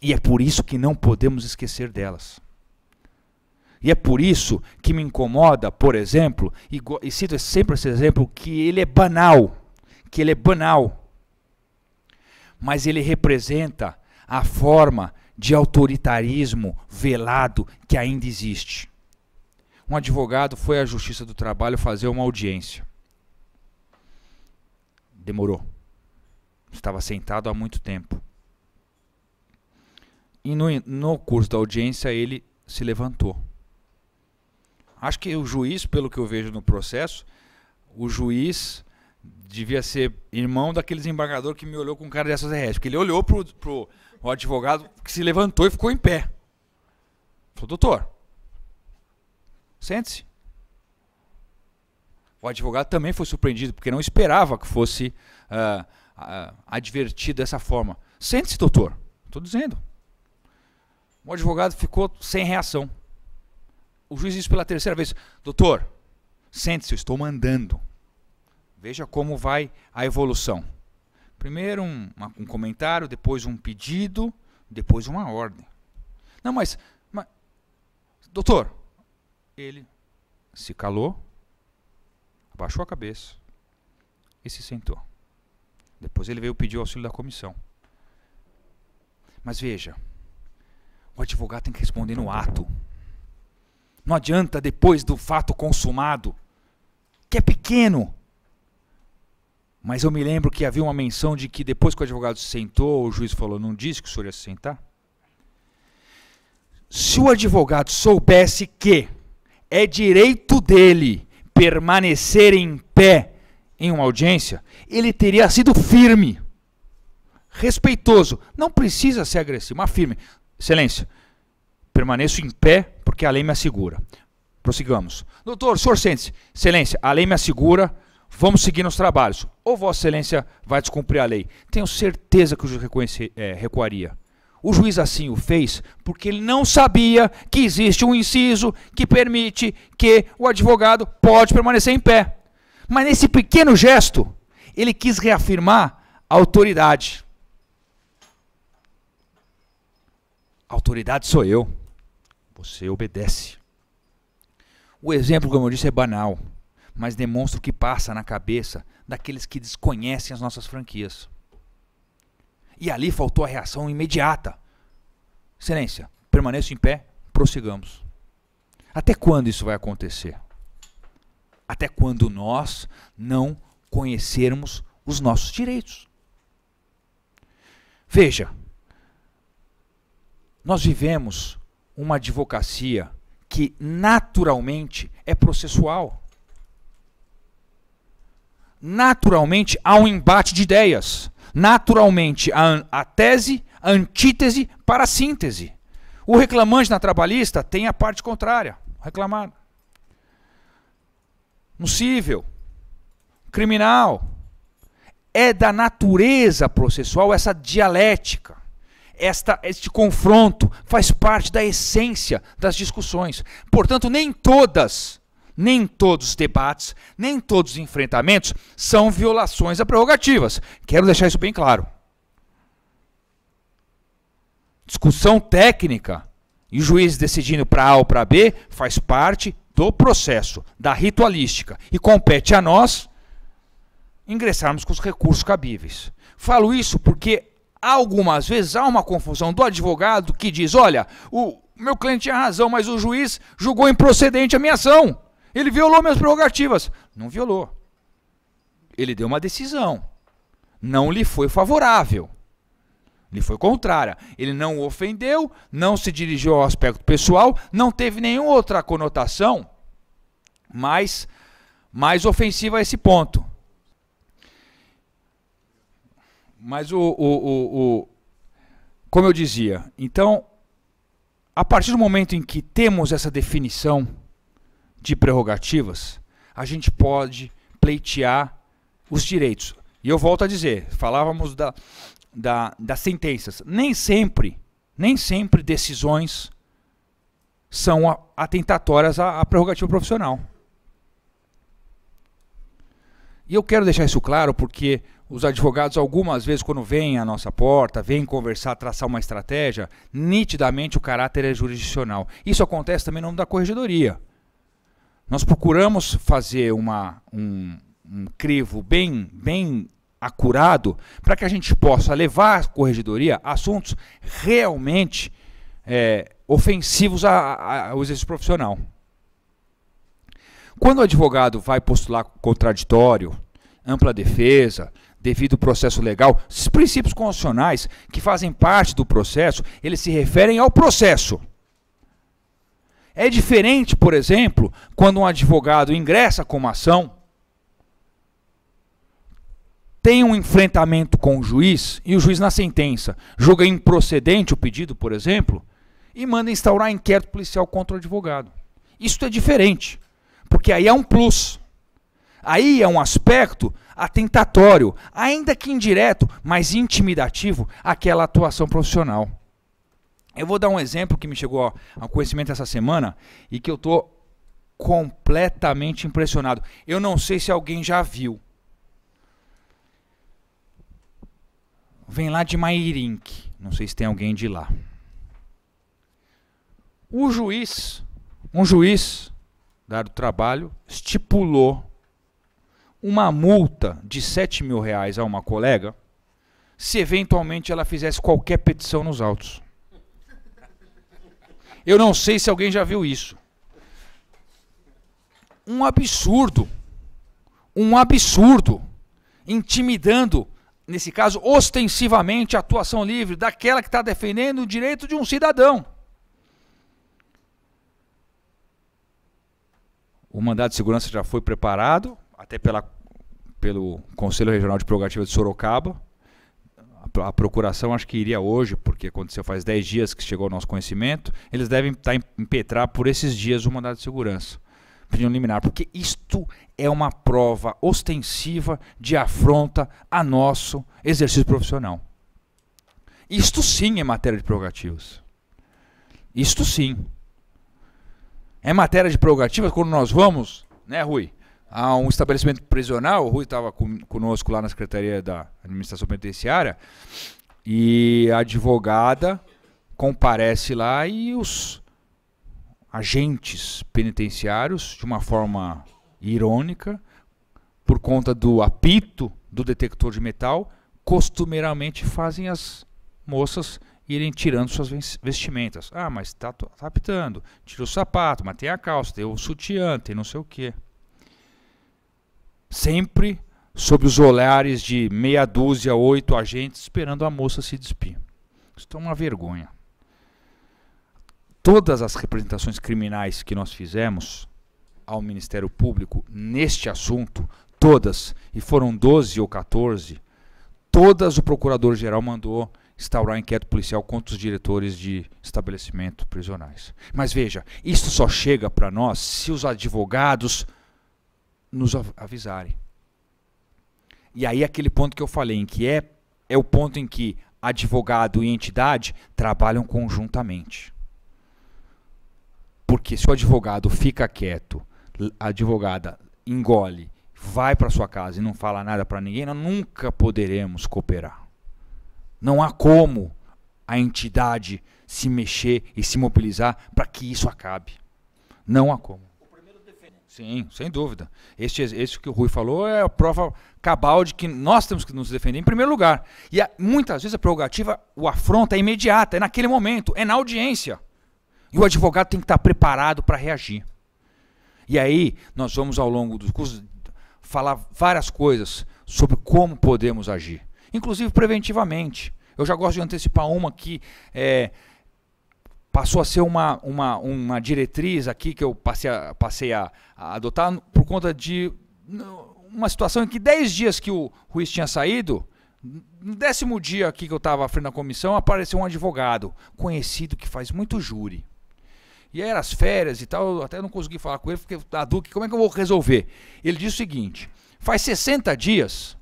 E é por isso que não podemos esquecer delas. E é por isso que me incomoda, por exemplo, e cito sempre esse exemplo, que ele é banal. Mas ele representa a forma de autoritarismo velado que ainda existe. Um advogado foi à Justiça do Trabalho fazer uma audiência. Demorou. Estava sentado há muito tempo. E no curso da audiência ele se levantou. Acho que o juiz, pelo que eu vejo no processo, o juiz devia ser irmão daquele desembargador que me olhou com cara dessas herés. Porque ele olhou pro advogado que se levantou e ficou em pé. Falou, doutor, sente-se. O advogado também foi surpreendido, porque não esperava que fosse advertido dessa forma. Sente-se, doutor. Estou dizendo. O advogado ficou sem reação. O juiz disse pela terceira vez, doutor, sente-se, eu estou mandando. Veja como vai a evolução. Primeiro um comentário, depois um pedido, depois uma ordem. Não, mas doutor, ele se calou, abaixou a cabeça e se sentou. Depois ele veio pedir o auxílio da comissão. Mas veja, o advogado tem que responder no ato. Não adianta depois do fato consumado, que é pequeno. Mas eu me lembro que havia uma menção de que depois que o advogado se sentou, o juiz falou, não disse que o senhor ia se sentar? Se o advogado soubesse que é direito dele permanecer em pé em uma audiência, ele teria sido firme, respeitoso. Não precisa ser agressivo, mas firme. Excelência, permaneço em pé porque a lei me assegura. Prossigamos. Doutor, o senhor sente-se. Excelência, a lei me assegura, vamos seguir nos trabalhos. Ou Vossa Excelência vai descumprir a lei? Tenho certeza que o juiz recuaria. O juiz assim o fez porque ele não sabia que existe um inciso que permite que o advogado pode permanecer em pé. Mas nesse pequeno gesto, ele quis reafirmar a autoridade. A autoridade sou eu. Você obedece. O exemplo, como eu disse, é banal, mas demonstra o que passa na cabeça daqueles que desconhecem as nossas franquias. E ali faltou a reação imediata. Excelência, permaneço em pé, prossigamos. Até quando isso vai acontecer? Até quando nós não conhecermos os nossos direitos. Veja, nós vivemos uma advocacia que naturalmente é processual. Naturalmente há um embate de ideias. Naturalmente a tese, a antítese para a síntese. O reclamante na trabalhista tem a parte contrária, reclamado. No cível, criminal, é da natureza processual essa dialética. Este confronto faz parte da essência das discussões. Portanto, nem todos os debates, nem todos os enfrentamentos são violações a prerrogativas. Quero deixar isso bem claro. Discussão técnica e o juiz decidindo para A ou para B faz parte do processo, da ritualística. E compete a nós ingressarmos com os recursos cabíveis. Falo isso porque algumas vezes há uma confusão do advogado que diz, olha, o meu cliente tinha razão, mas o juiz julgou improcedente a minha ação. Ele violou minhas prerrogativas. Não violou. Ele deu uma decisão. Não lhe foi favorável. Lhe foi contrária. Ele não o ofendeu, não se dirigiu ao aspecto pessoal, não teve nenhuma outra conotação mais ofensiva a esse ponto. Mas como eu dizia, então, a partir do momento em que temos essa definição de prerrogativas, a gente pode pleitear os direitos. E eu volto a dizer, falávamos das sentenças. Nem sempre decisões são atentatórias à prerrogativa profissional. E eu quero deixar isso claro porque os advogados, algumas vezes, quando vêm à nossa porta, vêm conversar, traçar uma estratégia, nitidamente o caráter é jurisdicional. Isso acontece também no nome da corregedoria. Nós procuramos fazer um crivo bem acurado para que a gente possa levar à corregedoria assuntos realmente ofensivos ao exercício profissional. Quando o advogado vai postular contraditório, ampla defesa, devido processo legal, esses princípios constitucionais que fazem parte do processo, eles se referem ao processo. É diferente, por exemplo, quando um advogado ingressa com uma ação, tem um enfrentamento com o juiz, e o juiz na sentença julga improcedente o pedido, por exemplo, e manda instaurar inquérito policial contra o advogado. Isso é diferente, porque aí é um plus. Aí é um aspecto atentatório, ainda que indireto, mas intimidativo, àquela atuação profissional. Eu vou dar um exemplo que me chegou ao conhecimento essa semana e que eu estou completamente impressionado. Eu não sei se alguém já viu. Vem lá de Mairinque, não sei se tem alguém de lá. Um juiz do Trabalho estipulou uma multa de R$7.000 a uma colega se eventualmente ela fizesse qualquer petição nos autos. Eu não sei se alguém já viu isso. Um absurdo, intimidando, nesse caso, ostensivamente, a atuação livre daquela que está defendendo o direito de um cidadão. O mandado de segurança já foi preparado, até pelo Conselho Regional de Prerrogativa de Sorocaba. A procuração acho que iria hoje, porque aconteceu faz 10 dias que chegou ao nosso conhecimento. Eles devem impetrar por esses dias o mandado de segurança. Pedindo liminar, porque isto é uma prova ostensiva de afronta a nosso exercício profissional. Isto sim é matéria de prerrogativas. Isto sim. É matéria de prerrogativas quando nós vamos, né, Rui, a um estabelecimento prisional. O Rui estava conosco lá na Secretaria da Administração Penitenciária e a advogada comparece lá e os agentes penitenciários, de uma forma irônica, por conta do apito do detector de metal, costumeiramente fazem as moças irem tirando suas vestimentas. Ah, mas está apitando, tira o sapato, mas tem a calça, tem o sutiã, tem não sei o quê. Sempre sob os olhares de meia dúzia, 8 agentes esperando a moça se despir. Isso é uma vergonha. Todas as representações criminais que nós fizemos ao Ministério Público neste assunto, todas, e foram 12 ou 14, todas o Procurador-Geral mandou instaurar inquérito policial contra os diretores de estabelecimento prisionais. Mas veja, isso só chega para nós se os advogados nos avisarem. E aí aquele ponto que eu falei, em que é o ponto em que advogado e entidade trabalham conjuntamente. Porque se o advogado fica quieto, a advogada engole, vai para sua casa e não fala nada para ninguém, nós nunca poderemos cooperar. Não há como a entidade se mexer e se mobilizar para que isso acabe. Não há como. Sim, sem dúvida. Esse que o Rui falou é a prova cabal de que nós temos que nos defender em primeiro lugar. E muitas vezes a prerrogativa, o afronta é imediata, é naquele momento, é na audiência. E o advogado tem que estar preparado para reagir. E aí nós vamos ao longo do curso falar várias coisas sobre como podemos agir. Inclusive preventivamente. Eu já gosto de antecipar uma que passou a ser uma diretriz aqui que eu passei a adotar por conta de uma situação em que 10 dias que o Ruiz tinha saído, no 10º dia aqui que eu estava à frente da comissão, apareceu um advogado conhecido que faz muito júri. E aí eram as férias e tal, eu até não consegui falar com ele, porque a Duque, como é que eu vou resolver? Ele disse o seguinte: faz 60 dias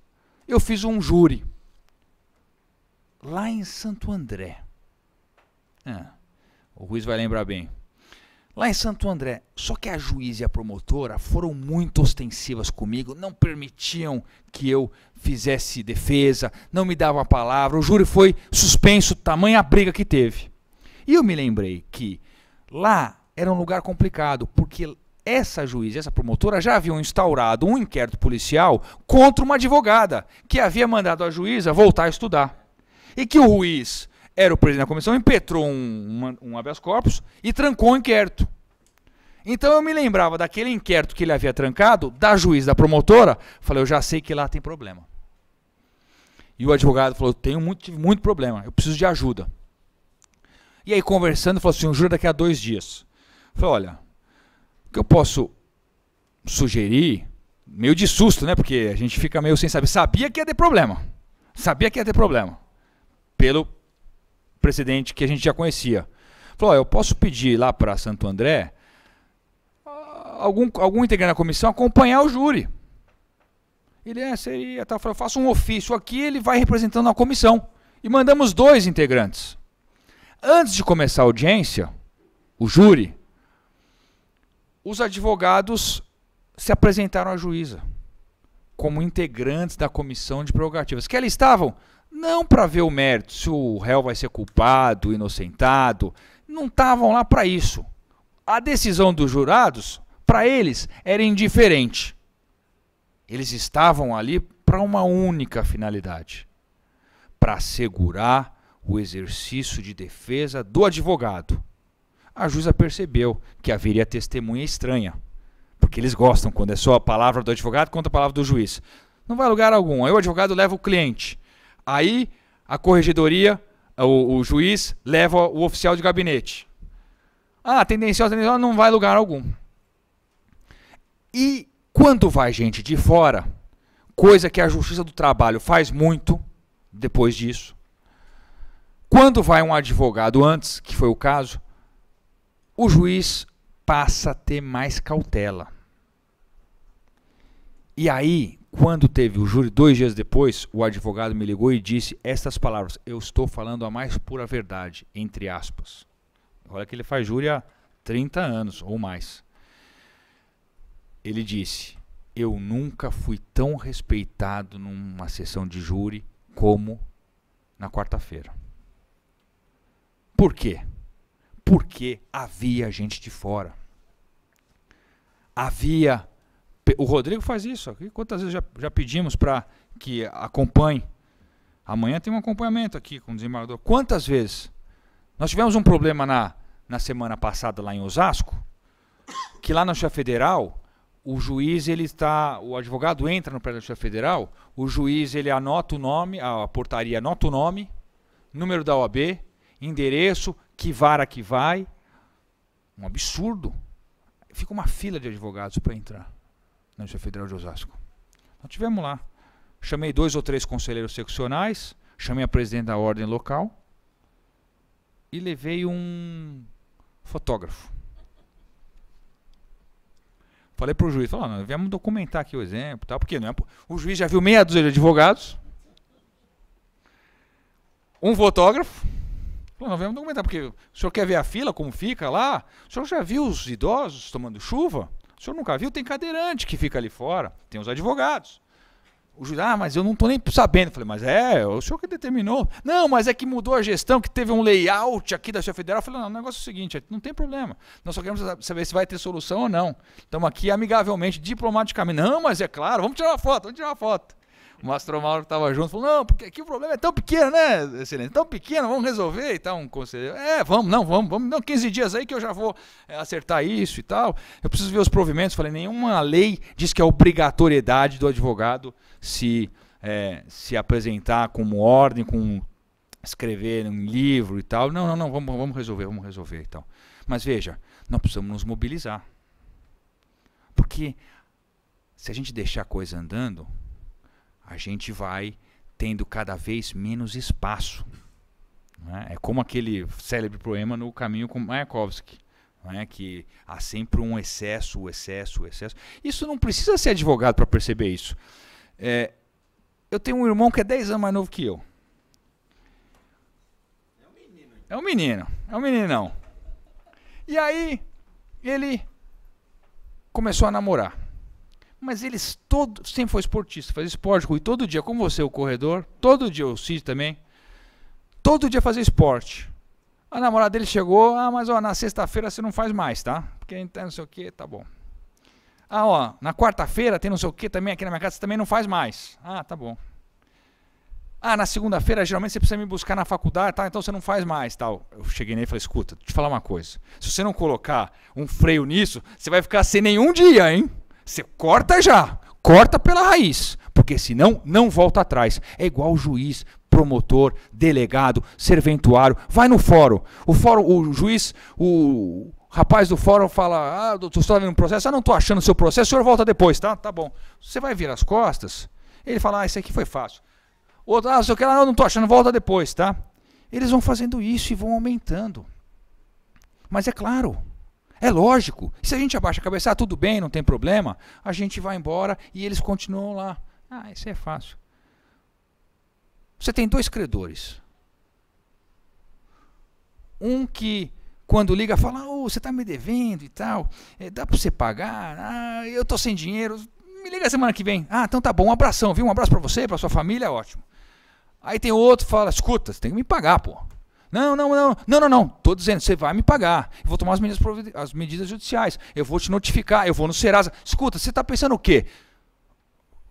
eu fiz um júri lá em Santo André. O Ruiz vai lembrar bem. Lá em Santo André, só que a juíza e a promotora foram muito ostensivas comigo, não permitiam que eu fizesse defesa, não me davam a palavra, o júri foi suspenso, tamanha briga que teve. E eu me lembrei que lá era um lugar complicado, porque essa juíza e essa promotora já haviam instaurado um inquérito policial contra uma advogada, que havia mandado a juíza voltar a estudar. E que o Ruiz era o presidente da comissão, impetrou um habeas corpus e trancou o inquérito. Então eu me lembrava daquele inquérito que ele havia trancado, da juíza, da promotora, falei, eu já sei que lá tem problema. E o advogado falou, tive muito problema, eu preciso de ajuda. E aí conversando, falou assim, o júri daqui a 2 dias. Eu falei, olha, o que eu posso sugerir, meio de susto, né, porque a gente fica meio sem saber, sabia que ia ter problema, pelo precedente que a gente já conhecia. Falou, eu posso pedir lá para Santo André algum integrante da comissão acompanhar o júri. Ele seria, tá, eu faço um ofício aqui, ele vai representando a comissão. E mandamos 2 integrantes. Antes de começar a audiência, o júri, os advogados se apresentaram à juíza como integrantes da comissão de prerrogativas, que ali estavam não para ver o mérito, se o réu vai ser culpado, inocentado, não estavam lá para isso. A decisão dos jurados para eles era indiferente. Eles estavam ali para uma única finalidade: para assegurar o exercício de defesa do advogado. A juíza percebeu que haveria testemunha estranha, porque eles gostam quando é só a palavra do advogado contra a palavra do juiz. Não vai a lugar algum. Aí o advogado leva o cliente. Aí a corregedoria, o juiz leva o oficial de gabinete. Tendenciosa, não vai a lugar algum. E quando vai gente de fora, coisa que a Justiça do Trabalho faz muito depois disso, quando vai um advogado antes, que foi o caso, o juiz passa a ter mais cautela. E aí, quando teve o júri 2 dias depois, o advogado me ligou e disse estas palavras: eu estou falando a mais pura verdade, entre aspas. Olha que ele faz júri há 30 anos ou mais. Ele disse: eu nunca fui tão respeitado numa sessão de júri como na quarta-feira. Por quê? Porque havia gente de fora. O Rodrigo faz isso aqui. Quantas vezes já pedimos para que acompanhe? Amanhã tem um acompanhamento aqui com o desembargador. Quantas vezes? Nós tivemos um problema na semana passada lá em Osasco, que lá na Justiça Federal, o juiz, o advogado entra no prédio da Justiça Federal, o juiz ele anota o nome, a portaria anota o nome, número da OAB, endereço, que vara que vai. Um absurdo. Fica uma fila de advogados para entrar na Justiça Federal de Osasco. Nós tivemos lá. Chamei 2 ou 3 conselheiros seccionais, chamei a presidente da ordem local e levei um fotógrafo. Falei para o juiz, nós viemos documentar aqui o exemplo, porque não é, o juiz já viu meia dúzia de advogados, um fotógrafo. Nós viemos documentar, porque o senhor quer ver a fila, como fica lá? O senhor já viu os idosos tomando chuva? O senhor nunca viu? Tem cadeirante que fica ali fora, tem os advogados. O juiz, mas eu não estou nem sabendo. Falei, mas o senhor que determinou. Não, mas é que mudou a gestão, que teve um layout aqui da Justiça Federal. Eu falei, não, o negócio é o seguinte, não tem problema. Nós só queremos saber se vai ter solução ou não. Estamos aqui amigavelmente, diplomaticamente. Não, mas é claro, vamos tirar uma foto, O Mastro Mauro estava junto, falou, não, porque aqui o problema é tão pequeno, né, excelente? Tão pequeno, vamos resolver e tal, um conselheiro. Vamos, 15 dias aí que eu já vou acertar isso e tal. Eu preciso ver os provimentos. Falei, nenhuma lei diz que é obrigatoriedade do advogado se apresentar como ordem, com escrever um livro e tal. Não, vamos resolver e tal. Mas veja, nós precisamos nos mobilizar. Porque se a gente deixar a coisa andando, a gente vai tendo cada vez menos espaço. Né? É como aquele célebre poema No Caminho com Mayakovsky, né? Que há sempre um excesso. Isso não precisa ser advogado para perceber isso. Eu tenho um irmão que é 10 anos mais novo que eu. É um meninão. E aí, ele começou a namorar. Mas eles sempre foi esportista, fazia esporte, Rui, todo dia, como você, o corredor, todo dia, o Cid também, todo dia fazia esporte. A namorada dele chegou, mas na sexta-feira você não faz mais, tá? Porque não sei o que, tá bom. Na quarta-feira tem não sei o que também aqui na minha casa, você também não faz mais. Tá bom. Na segunda-feira geralmente você precisa me buscar na faculdade, tá? Então você não faz mais, tal. Eu cheguei nele e falei, escuta, deixa eu te falar uma coisa. Se você não colocar um freio nisso, você vai ficar sem nenhum dia, hein? Você corta já, corta pela raiz, porque senão não volta atrás. É igual juiz, promotor, delegado, serventuário. Vai no fórum. O juiz, o rapaz do fórum fala, doutor, você está vendo um processo? Não estou achando o seu processo, o senhor volta depois, tá? Tá bom. Você vai virar as costas, ele fala, isso aqui foi fácil. Outro, se eu quero, não estou achando, volta depois, tá? Eles vão fazendo isso e vão aumentando. Mas é claro, é lógico. Se a gente abaixa a cabeça, tudo bem, não tem problema, a gente vai embora e eles continuam lá. Isso é fácil. Você tem 2 credores. Um que, quando liga, fala, você está me devendo e tal, dá para você pagar? Eu estou sem dinheiro, me liga semana que vem. Então tá bom, um abração, viu? Um abraço para você, para sua família, ótimo. Aí tem outro que fala, escuta, você tem que me pagar, pô. Não. Estou dizendo, você vai me pagar. Eu vou tomar as medidas judiciais. Eu vou te notificar. Eu vou no Serasa. Escuta, você está pensando o quê?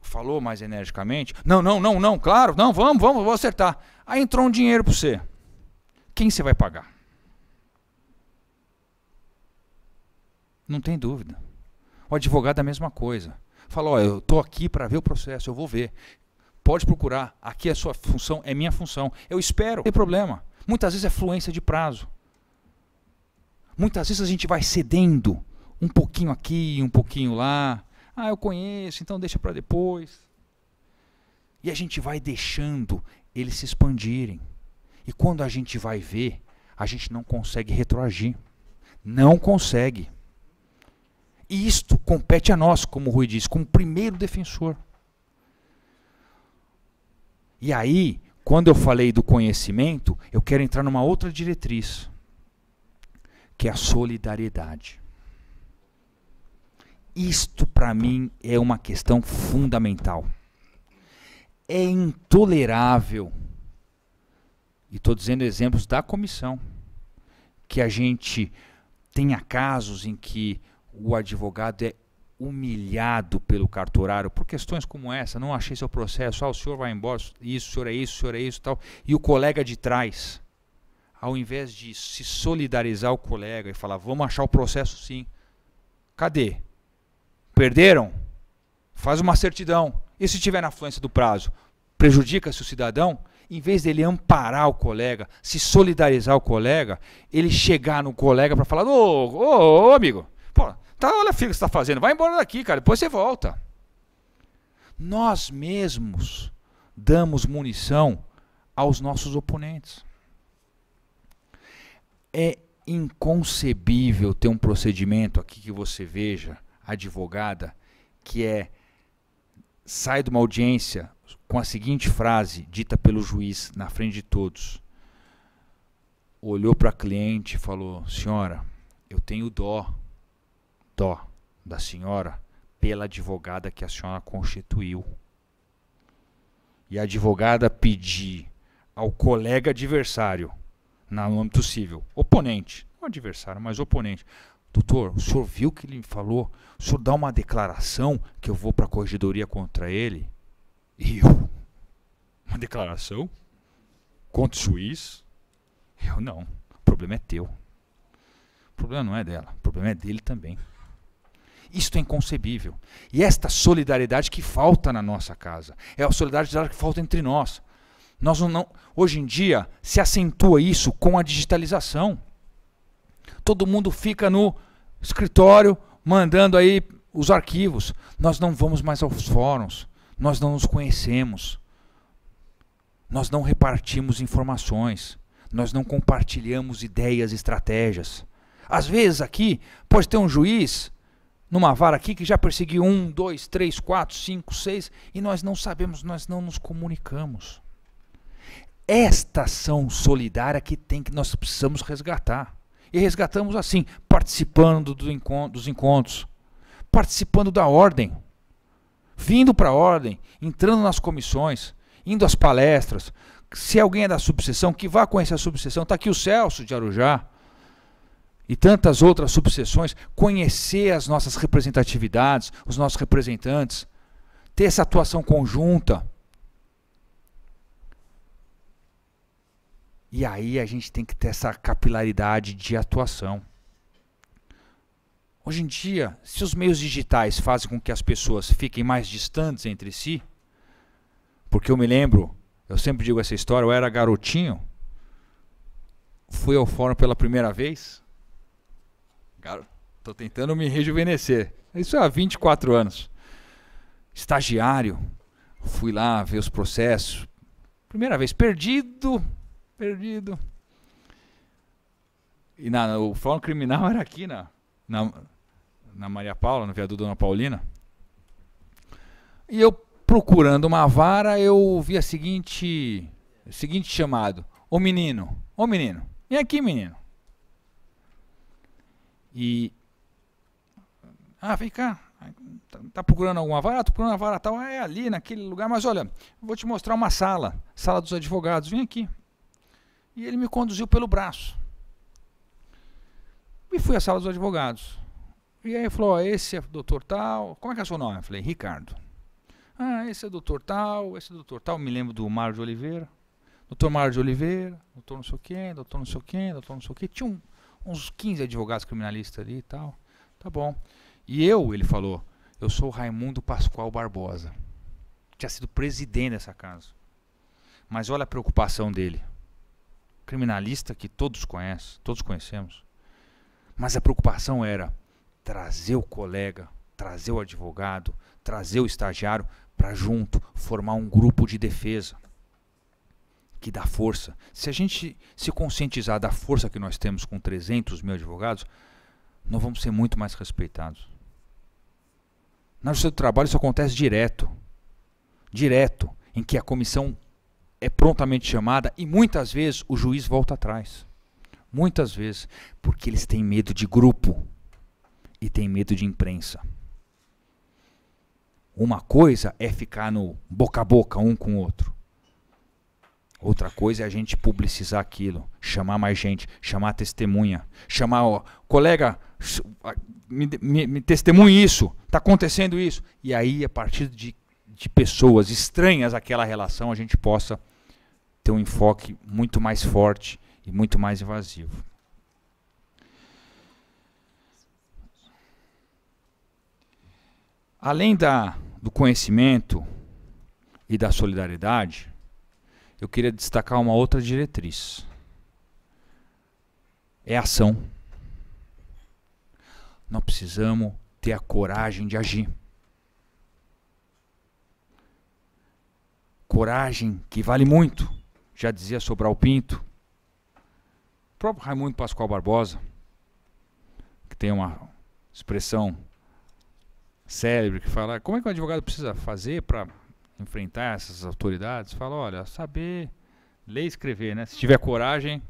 Falou mais energicamente. Não, claro. Não, vamos, vou acertar. Aí entrou um dinheiro para você. Quem você vai pagar? Não tem dúvida. O advogado é a mesma coisa. Fala, ó, eu estou aqui para ver o processo, eu vou ver. Pode procurar. Aqui é a sua função, é minha função. Eu espero, não tem problema. Muitas vezes é fluência de prazo. Muitas vezes a gente vai cedendo um pouquinho aqui, um pouquinho lá. Ah, eu conheço, então deixa para depois. E a gente vai deixando eles se expandirem. E quando a gente vai ver, a gente não consegue retroagir. Não consegue. E isto compete a nós, como o Rui disse, como primeiro defensor. E aí, quando eu falei do conhecimento, eu quero entrar numa outra diretriz, que é a solidariedade. Isto, para mim, é uma questão fundamental. É intolerável, e estou dizendo exemplos da comissão, que a gente tenha casos em que o advogado é humilhado pelo cartorário por questões como essa. Não achei seu processo, o senhor vai embora, isso, o senhor é isso, tal. E o colega de trás, ao invés de se solidarizar o colega e falar, vamos achar o processo sim. Cadê? Perderam? Faz uma certidão. E se estiver na fluência do prazo, prejudica-se o cidadão? Em vez dele amparar o colega, se solidarizar o colega, ele chegar no colega para falar, ô amigo, pô, tá, olha a fila que você está fazendo, vai embora daqui, cara, depois você volta. Nós mesmos damos munição aos nossos oponentes. É inconcebível ter um procedimento aqui que você veja, advogada, que sai de uma audiência com a seguinte frase, dita pelo juiz na frente de todos. Olhou para a cliente e falou, senhora, eu tenho dó da senhora pela advogada que a senhora constituiu. E a advogada pedir ao colega adversário, no âmbito civil, oponente, não adversário, mas oponente, doutor, o senhor viu o que ele me falou? O senhor dá uma declaração que eu vou para a corregedoria contra ele? E eu? Uma declaração? Contra o juiz? Eu não. O problema é teu. O problema não é dela. O problema é dele também. Isto é inconcebível. E esta solidariedade que falta na nossa casa. É a solidariedade que falta entre nós. Hoje em dia se acentua isso com a digitalização. Todo mundo fica no escritório mandando aí os arquivos. Nós não vamos mais aos fóruns. Nós não nos conhecemos. Nós não repartimos informações. Nós não compartilhamos ideias, estratégias. Às vezes aqui pode ter um juiz numa vara aqui que já perseguiu 1, 2, 3, 4, 5, 6 e nós não sabemos, nós não nos comunicamos. Esta ação solidária que nós precisamos resgatar. E resgatamos assim, participando dos encontros, participando da ordem, vindo para a ordem, entrando nas comissões, indo às palestras. Se alguém é da subseção, que vá conhecer a subseção. Está aqui o Celso de Arujá e tantas outras subseções. Conhecer as nossas representatividades, os nossos representantes, ter essa atuação conjunta. E aí a gente tem que ter essa capilaridade de atuação. Hoje em dia, se os meios digitais fazem com que as pessoas fiquem mais distantes entre si, porque eu me lembro, eu sempre digo essa história, eu era garotinho, fui ao fórum pela primeira vez, estou tentando me rejuvenescer, isso há 24 anos, estagiário, fui lá ver os processos, primeira vez, perdido, e o fórum criminal era aqui na Maria Paula, no viaduto Dona Paulina, e eu procurando uma vara, eu vi o seguinte chamado, ô menino, vem aqui menino, e, vem cá, tá procurando alguma vara? Tô procurando uma vara tal, é ali naquele lugar, mas olha, vou te mostrar uma sala dos advogados, vem aqui. E ele me conduziu pelo braço. E fui à sala dos advogados. E aí ele falou, ó, esse é o doutor tal. Como é que é o seu nome? Eu falei, Ricardo. Ah, esse é o doutor tal, esse é o doutor tal. Me lembro do Mário de Oliveira. Doutor Mário de Oliveira, doutor não sei o quê, doutor não sei o quê, doutor não sei o quê. Tinha uns 15 advogados criminalistas ali e tal. Tá bom. E ele falou, eu sou o Raimundo Pascoal Barbosa. Tinha sido presidente dessa casa. Mas olha a preocupação dele. Criminalista que todos conhecem, todos conhecemos. Mas a preocupação era trazer o colega, trazer o advogado, trazer o estagiário para junto formar um grupo de defesa que dá força. Se a gente se conscientizar da força que nós temos com 300 mil advogados, nós vamos ser muito mais respeitados. Na justiça do trabalho isso acontece direto, em que a comissão é prontamente chamada e muitas vezes o juiz volta atrás. Muitas vezes, porque eles têm medo de grupo e têm medo de imprensa. Uma coisa é ficar no boca a boca um com o outro. Outra coisa é a gente publicizar aquilo, chamar mais gente, chamar testemunha, chamar, ó, colega, me testemunhe isso, está acontecendo isso. E aí, a partir de pessoas estranhas àquela relação, a gente possa ter um enfoque muito mais forte e muito mais invasivo. Além do conhecimento e da solidariedade, eu queria destacar uma outra diretriz. É a ação. Nós precisamos ter a coragem de agir. Coragem que vale muito, já dizia Sobral Pinto. O próprio Raimundo Pascoal Barbosa, que tem uma expressão célebre que fala, como é que o advogado precisa fazer para enfrentar essas autoridades? Fala, olha, saber ler e escrever, né? Se tiver coragem,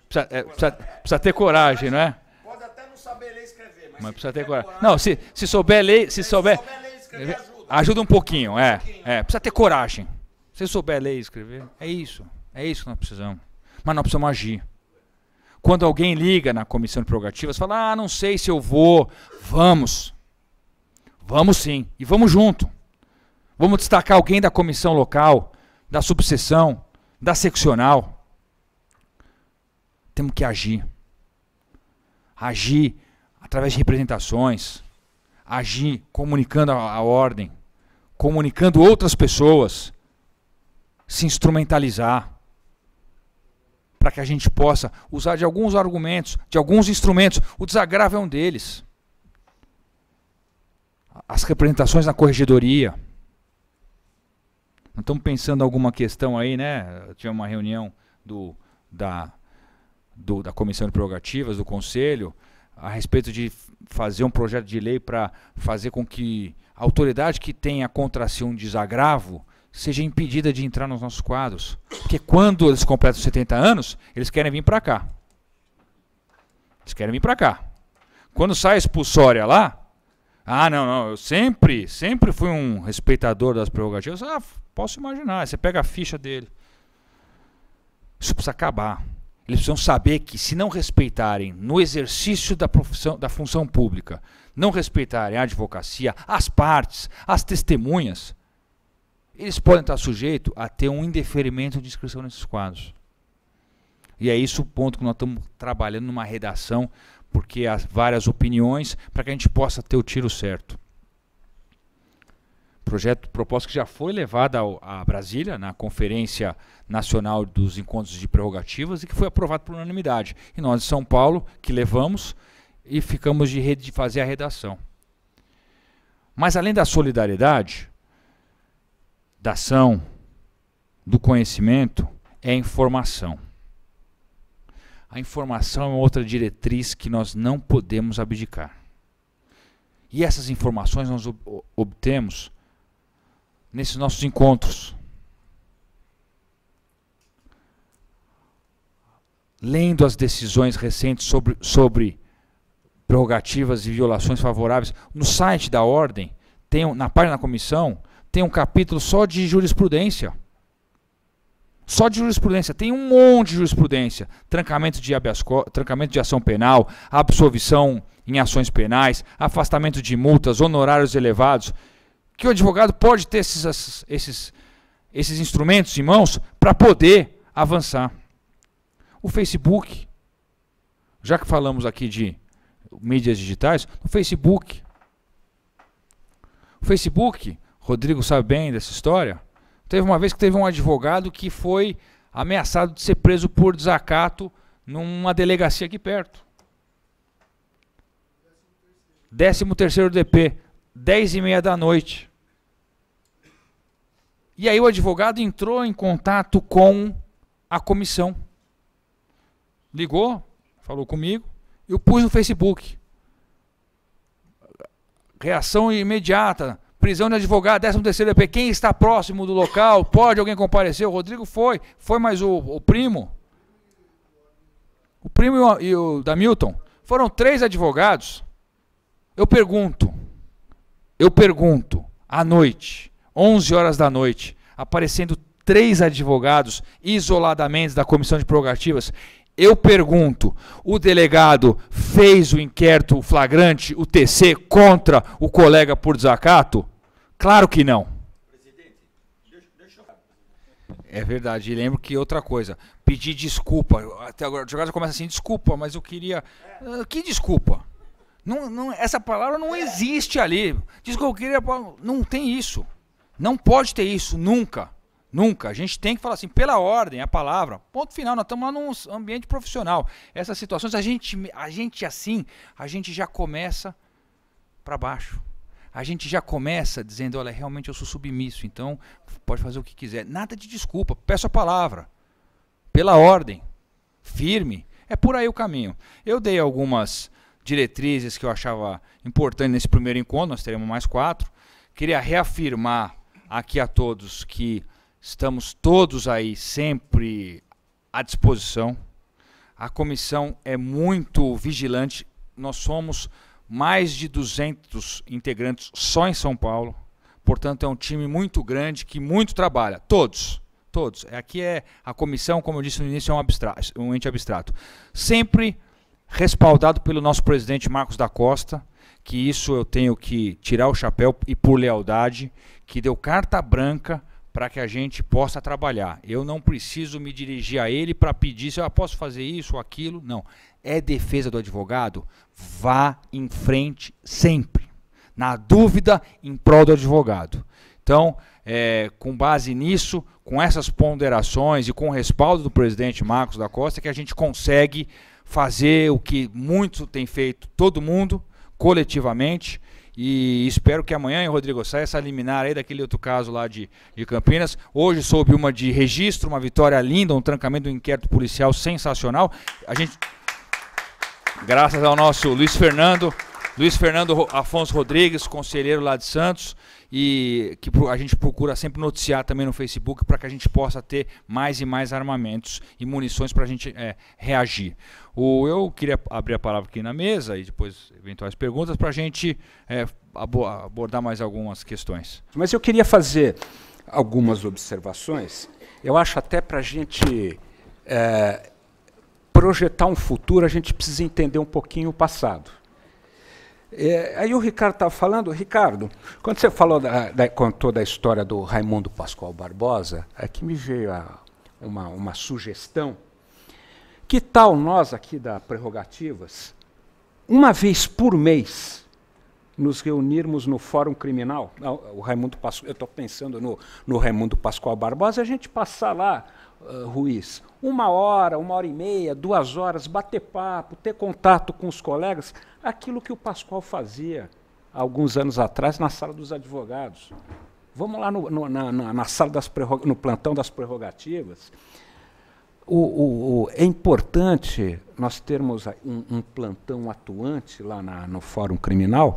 precisa ter coragem, não é? Pode até não saber ler e escrever, mas precisa ter coragem. Não, se souber ler, se souber ler e escrever, ajuda um pouquinho, precisa ter coragem. Se souber ler e escrever, é isso que nós precisamos. Mas nós precisamos agir. Quando alguém liga na comissão de prerrogativas, fala, não sei se eu vou, vamos sim, e vamos junto. Vamos destacar alguém da comissão local, da subseção, da seccional. Temos que agir. Agir através de representações. Agir comunicando a ordem. Comunicando outras pessoas. Se instrumentalizar. Para que a gente possa usar de alguns argumentos, de alguns instrumentos. O desagravo é um deles. As representações na corregedoria. Não estamos pensando em alguma questão aí, né? Eu tive uma reunião da Comissão de Prerrogativas, do Conselho, a respeito de fazer um projeto de lei para fazer com que a autoridade que tenha contra si um desagravo seja impedida de entrar nos nossos quadros. Porque quando eles completam 70 anos, eles querem vir para cá. Eles querem vir para cá. Quando sai a expulsória lá, não, eu sempre fui um respeitador das prerrogativas. Posso imaginar, você pega a ficha dele. Isso precisa acabar. Eles precisam saber que se não respeitarem no exercício da função pública, não respeitarem a advocacia, as partes, as testemunhas, eles podem estar sujeitos a ter um indeferimento de inscrição nesses quadros. E é isso o ponto que nós estamos trabalhando numa redação, porque há várias opiniões para que a gente possa ter o tiro certo. Proposta que já foi levada a Brasília, na Conferência Nacional dos Encontros de Prerrogativas, e que foi aprovado por unanimidade. E nós de São Paulo, que levamos e ficamos de fazer a redação. Mas além da solidariedade, da ação, do conhecimento, é a informação. A informação é outra diretriz que nós não podemos abdicar. E essas informações nós obtemos nesses nossos encontros. Lendo as decisões recentes sobre prerrogativas e violações favoráveis, no site da Ordem, na página da comissão, tem um capítulo só de jurisprudência. Só de jurisprudência, tem um monte de jurisprudência. Trancamento de trancamento de ação penal, absolvição em ações penais, afastamento de multas, honorários elevados, que o advogado pode ter esses instrumentos em mãos para poder avançar. O Facebook, já que falamos aqui de mídias digitais, o Facebook, Rodrigo sabe bem dessa história, teve uma vez que teve um advogado que foi ameaçado de ser preso por desacato numa delegacia aqui perto. 13º DP, 10h30 da noite. E aí o advogado entrou em contato com a comissão. Ligou, falou comigo, eu pus no Facebook. Reação imediata, prisão de advogado, 13º DP, quem está próximo do local, pode alguém comparecer? O Rodrigo foi mais o primo. O primo e o da Milton. Foram 3 advogados. Eu pergunto, à noite, 11 horas da noite, aparecendo 3 advogados isoladamente da comissão de prerrogativas, eu pergunto, o delegado fez o inquérito flagrante, o TC, contra o colega por desacato? Claro que não. Presidente, deixa eu... É verdade, e lembro que outra coisa, pedir desculpa, até agora o advogado começa assim, desculpa, mas eu queria... Que desculpa? Essa palavra não existe ali. Diz que eu queria... Não tem isso. Não pode ter isso, nunca. Nunca. A gente tem que falar assim, pela ordem, a palavra. Ponto final, nós estamos lá num ambiente profissional. Essas situações, a gente já começa para baixo. A gente já começa dizendo, olha, realmente eu sou submisso, então pode fazer o que quiser. Nada de desculpa, peço a palavra. Pela ordem. Firme. É por aí o caminho. Eu dei algumas diretrizes que eu achava importante nesse primeiro encontro, nós teremos mais 4. Queria reafirmar aqui a todos que estamos todos aí sempre à disposição. A comissão é muito vigilante, nós somos mais de 200 integrantes só em São Paulo, portanto é um time muito grande que muito trabalha, todos. Aqui é a comissão, como eu disse no início, é um ente abstrato. Sempre respaldado pelo nosso presidente Marcos da Costa, que isso eu tenho que tirar o chapéu e por lealdade, que deu carta branca para que a gente possa trabalhar. Eu não preciso me dirigir a ele para pedir se eu posso fazer isso ou aquilo, não. É defesa do advogado? Vá em frente sempre. Na dúvida, em prol do advogado. Então, com base nisso, com essas ponderações e com o respaldo do presidente Marcos da Costa, que a gente consegue fazer o que muito tem feito todo mundo, coletivamente, e espero que amanhã, Rodrigo, saia essa liminar aí daquele outro caso lá de Campinas. Hoje soube uma de registro, uma vitória linda, um trancamento do inquérito policial sensacional. A gente, graças ao nosso Luiz Fernando Afonso Rodrigues, conselheiro lá de Santos, e que a gente procura sempre noticiar também no Facebook para que a gente possa ter mais e mais armamentos e munições para a gente reagir. Eu queria abrir a palavra aqui na mesa e depois eventuais perguntas para a gente abordar mais algumas questões. Mas eu queria fazer algumas observações. Eu acho até para a gente projetar um futuro, a gente precisa entender um pouquinho o passado. Aí o Ricardo estava falando, Ricardo, quando você falou contou da história do Raimundo Pascoal Barbosa, aqui me veio uma sugestão. Que tal nós aqui da Prerrogativas, uma vez por mês, nos reunirmos no Fórum Criminal? O Raimundo Pascoal, eu estou pensando no Raimundo Pascoal Barbosa, a gente passar lá, Ruiz, 1 hora, 1h30, 2 horas, bater papo, ter contato com os colegas, aquilo que o Pascoal fazia há alguns anos atrás na sala dos advogados. Vamos lá na sala no plantão das prerrogativas. É importante nós termos um plantão atuante lá no Fórum Criminal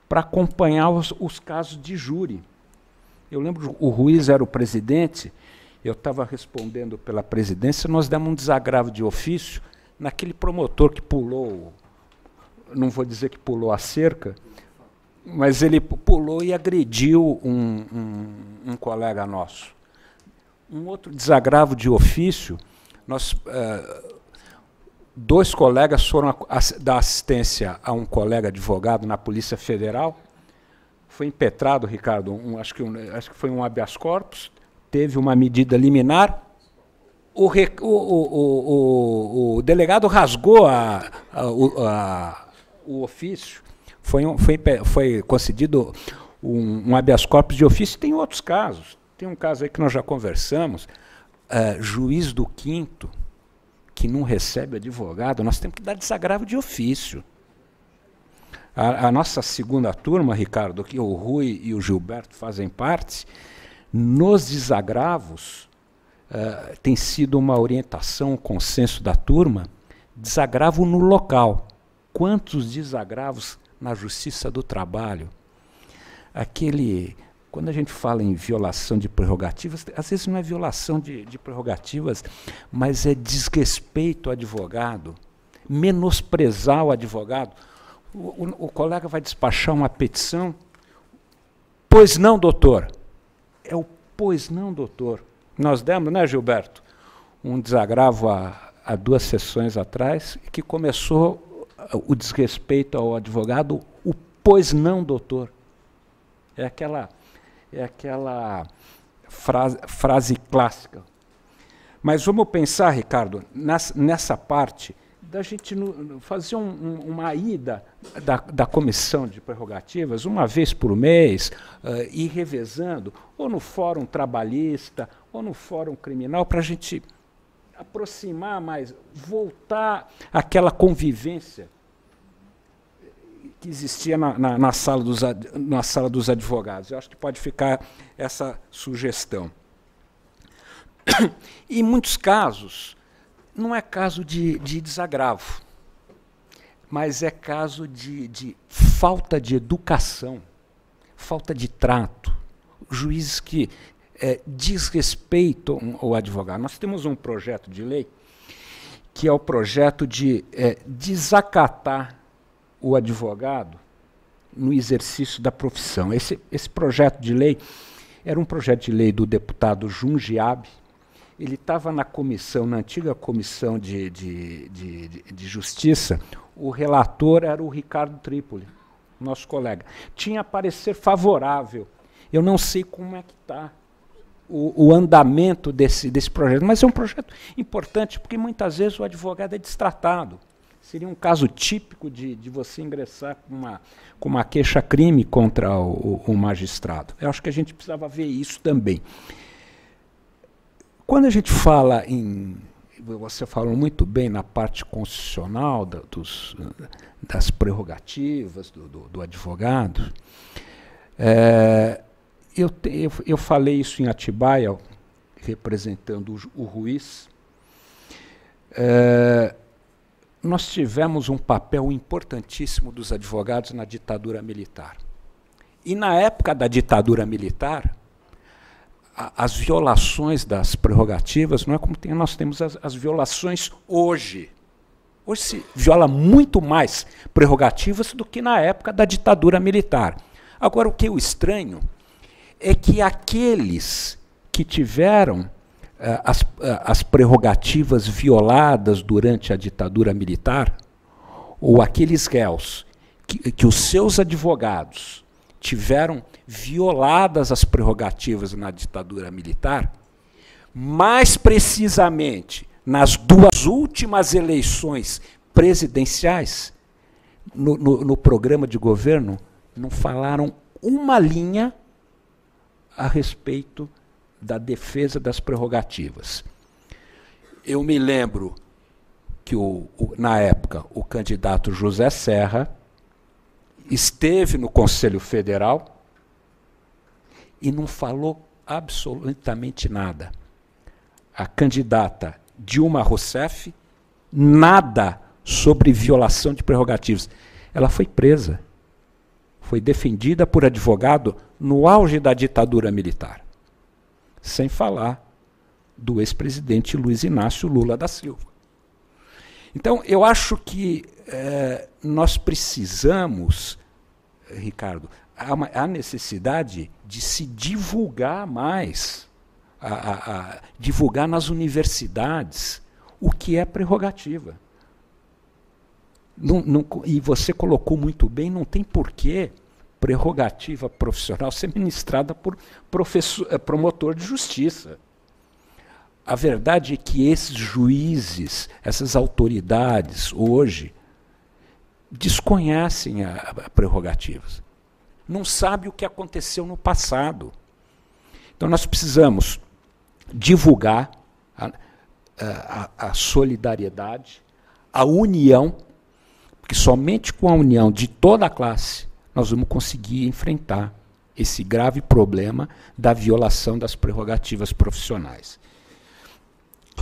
para acompanhar os casos de júri. Eu lembro, o Ruiz era o presidente, eu estava respondendo pela presidência, nós demos um desagravo de ofício naquele promotor que pulou, não vou dizer que pulou a cerca, mas ele pulou e agrediu um colega nosso. Um outro desagravo de ofício, dois colegas foram dar assistência a um colega advogado na Polícia Federal. Foi impetrado, Ricardo, acho que foi um habeas corpus, teve uma medida liminar. O delegado rasgou o ofício. Foi concedido um habeas corpus de ofício. Tem outros casos. Tem um caso aí que nós já conversamos. Juiz do quinto, que não recebe advogado, nós temos que dar desagravo de ofício. A nossa segunda turma, Ricardo, que o Rui e o Gilberto fazem parte, nos desagravos, tem sido uma orientação, um consenso da turma, desagravo no local. Quantos desagravos na Justiça do Trabalho? Quando a gente fala em violação de prerrogativas, às vezes não é violação de prerrogativas, mas é desrespeito ao advogado, menosprezar o advogado. O colega vai despachar uma petição, pois não, doutor. É o pois não, doutor. Nós demos, né, Gilberto, um desagravo há 2 sessões atrás, que começou o desrespeito ao advogado, o pois não, doutor. É aquela frase clássica. Mas vamos pensar, Ricardo, nessa parte, da gente fazer uma ida da comissão de prerrogativas, uma vez por mês, ir revezando, ou no fórum trabalhista, ou no fórum criminal, para a gente aproximar mais, voltar àquela convivência que existia na sala dos advogados. Eu acho que pode ficar essa sugestão. Em muitos casos, não é caso de desagravo, mas é caso de falta de educação, falta de trato. Juízes que desrespeitam o advogado. Nós temos um projeto de lei que é o projeto de desacatar o advogado no exercício da profissão. Esse projeto de lei era um projeto de lei do deputado Jundiabe. Ele estava na antiga comissão de Justiça. O relator era o Ricardo Trípoli, nosso colega. Tinha parecer favorável. Eu não sei como é que está o andamento desse projeto, mas é um projeto importante, porque muitas vezes o advogado é destratado. Seria um caso típico de você ingressar com uma queixa-crime contra o magistrado. Eu acho que a gente precisava ver isso também. Quando a gente fala você falou muito bem na parte constitucional das prerrogativas do advogado, eu falei isso em Atibaia, representando o Ruiz. Nós tivemos um papel importantíssimo dos advogados na ditadura militar. E na época da ditadura militar, as violações das prerrogativas não é como nós temos as violações hoje. Hoje se viola muito mais prerrogativas do que na época da ditadura militar. Agora, o que eu estranho é que aqueles que tiveram as prerrogativas violadas durante a ditadura militar, ou aqueles réus que os seus advogados tiveram violadas as prerrogativas na ditadura militar, mais precisamente nas 2 últimas eleições presidenciais, no programa de governo, não falaram uma linha a respeito da defesa das prerrogativas. Eu me lembro que, na época, o candidato José Serra esteve no Conselho Federal e não falou absolutamente nada. A candidata Dilma Rousseff, nada sobre violação de prerrogativas. Ela foi presa. Foi defendida por advogado no auge da ditadura militar. Sem falar do ex-presidente Luiz Inácio Lula da Silva. Então, eu acho que nós precisamos, Ricardo, há necessidade de se divulgar mais divulgar nas universidades o que é prerrogativa. E você colocou muito bem, não tem porquê prerrogativa profissional ser ministrada por promotor de justiça. A verdade é que esses juízes, essas autoridades, hoje, desconhecem as prerrogativas. Não sabem o que aconteceu no passado. Então, nós precisamos divulgar a solidariedade, a união, porque somente com a união de toda a classe nós vamos conseguir enfrentar esse grave problema da violação das prerrogativas profissionais.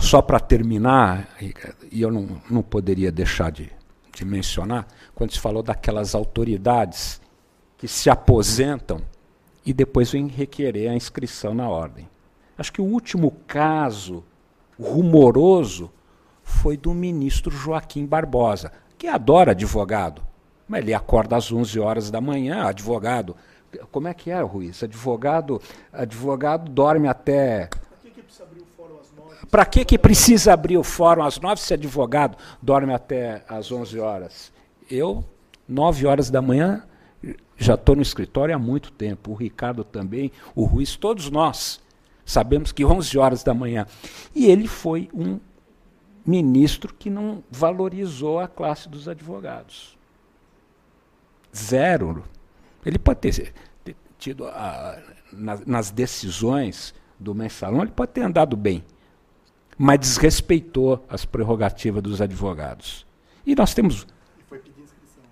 Só para terminar, e eu não poderia deixar de mencionar, quando se falou daquelas autoridades que se aposentam e depois vêm requerer a inscrição na ordem. Acho que o último caso rumoroso foi do ministro Joaquim Barbosa, que adora advogado, mas ele acorda às 11 horas da manhã, advogado. Como é que é, Ruiz? Advogado dorme até... Para que precisa abrir o fórum às 9 se advogado dorme até às 11 horas? Eu, 9 horas da manhã, já estou no escritório há muito tempo. O Ricardo também, o Ruiz, todos nós sabemos que 11 horas da manhã. E ele foi um ministro que não valorizou a classe dos advogados. Zero. Ele pode ter tido, nas decisões do mensalão, ele pode ter andado bem, mas desrespeitou as prerrogativas dos advogados. E nós temos...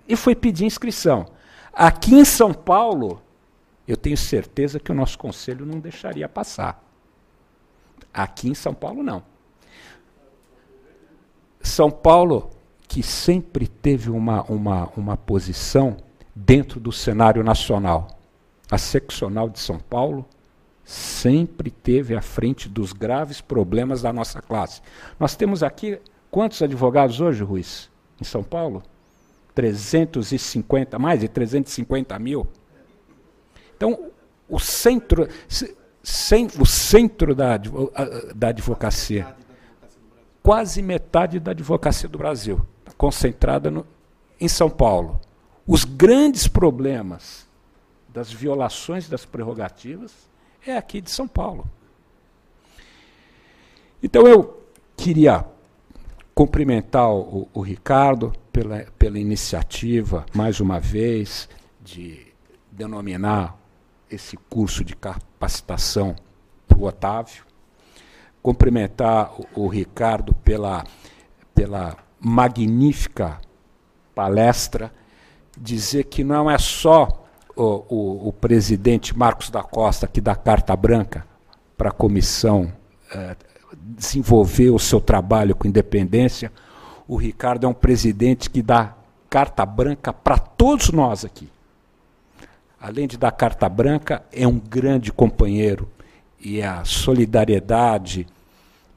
E foi pedir inscrição. Aqui em São Paulo, eu tenho certeza que o nosso conselho não deixaria passar. Aqui em São Paulo, não. São Paulo, que sempre teve uma posição dentro do cenário nacional. A seccional de São Paulo sempre teve à frente dos graves problemas da nossa classe. Nós temos aqui, quantos advogados hoje, Ruiz, em São Paulo? 350, mais de 350 mil. Então, o centro da advocacia, quase metade da advocacia do Brasil, está concentrada em São Paulo. Os grandes problemas das violações das prerrogativas é aqui de São Paulo. Então, eu queria cumprimentar o Ricardo pela iniciativa, mais uma vez, de denominar esse curso de capacitação para o Otávio. Cumprimentar o Ricardo pela magnífica palestra, dizer que não é só o presidente Marcos da Costa que dá carta branca para a comissão desenvolver o seu trabalho com independência. O Ricardo é um presidente que dá carta branca para todos nós aqui. Além de dar carta branca, é um grande companheiro. E a solidariedade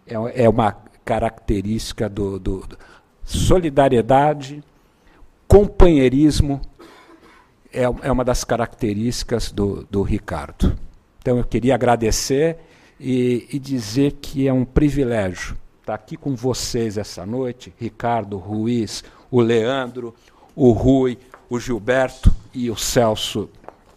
é uma característica do solidariedade, companheirismo, é uma das características do Ricardo. Então, eu queria agradecer e dizer que é um privilégio estar aqui com vocês essa noite, Ricardo, Ruiz, o Leandro, o Rui, o Gilberto e o Celso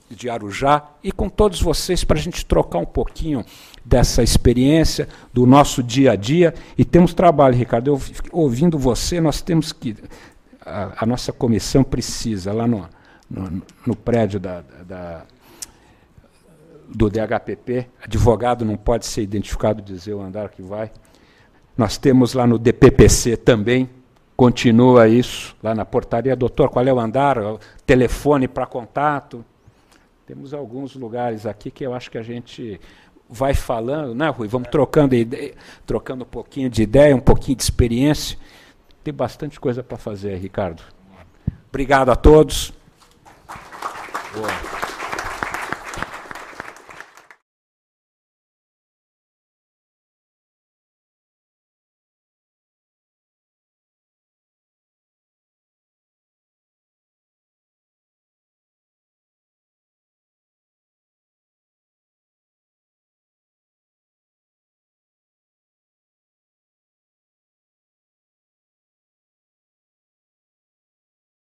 de Arujá, e com todos vocês para a gente trocar um pouquinho dessa experiência, do nosso dia a dia. E temos trabalho, Ricardo. Eu, ouvindo você, nós temos que... A nossa comissão precisa, lá no prédio do DHPP, advogado não pode ser identificado, dizer o andar que vai. Nós temos lá no DPPC também, continua isso, lá na portaria. Doutor, qual é o andar? O telefone para contato. Temos alguns lugares aqui que eu acho que a gente vai falando, né, Rui? Vamos trocando um pouquinho de ideia, um pouquinho de experiência. Tem bastante coisa para fazer, Ricardo. Obrigado a todos. Boa.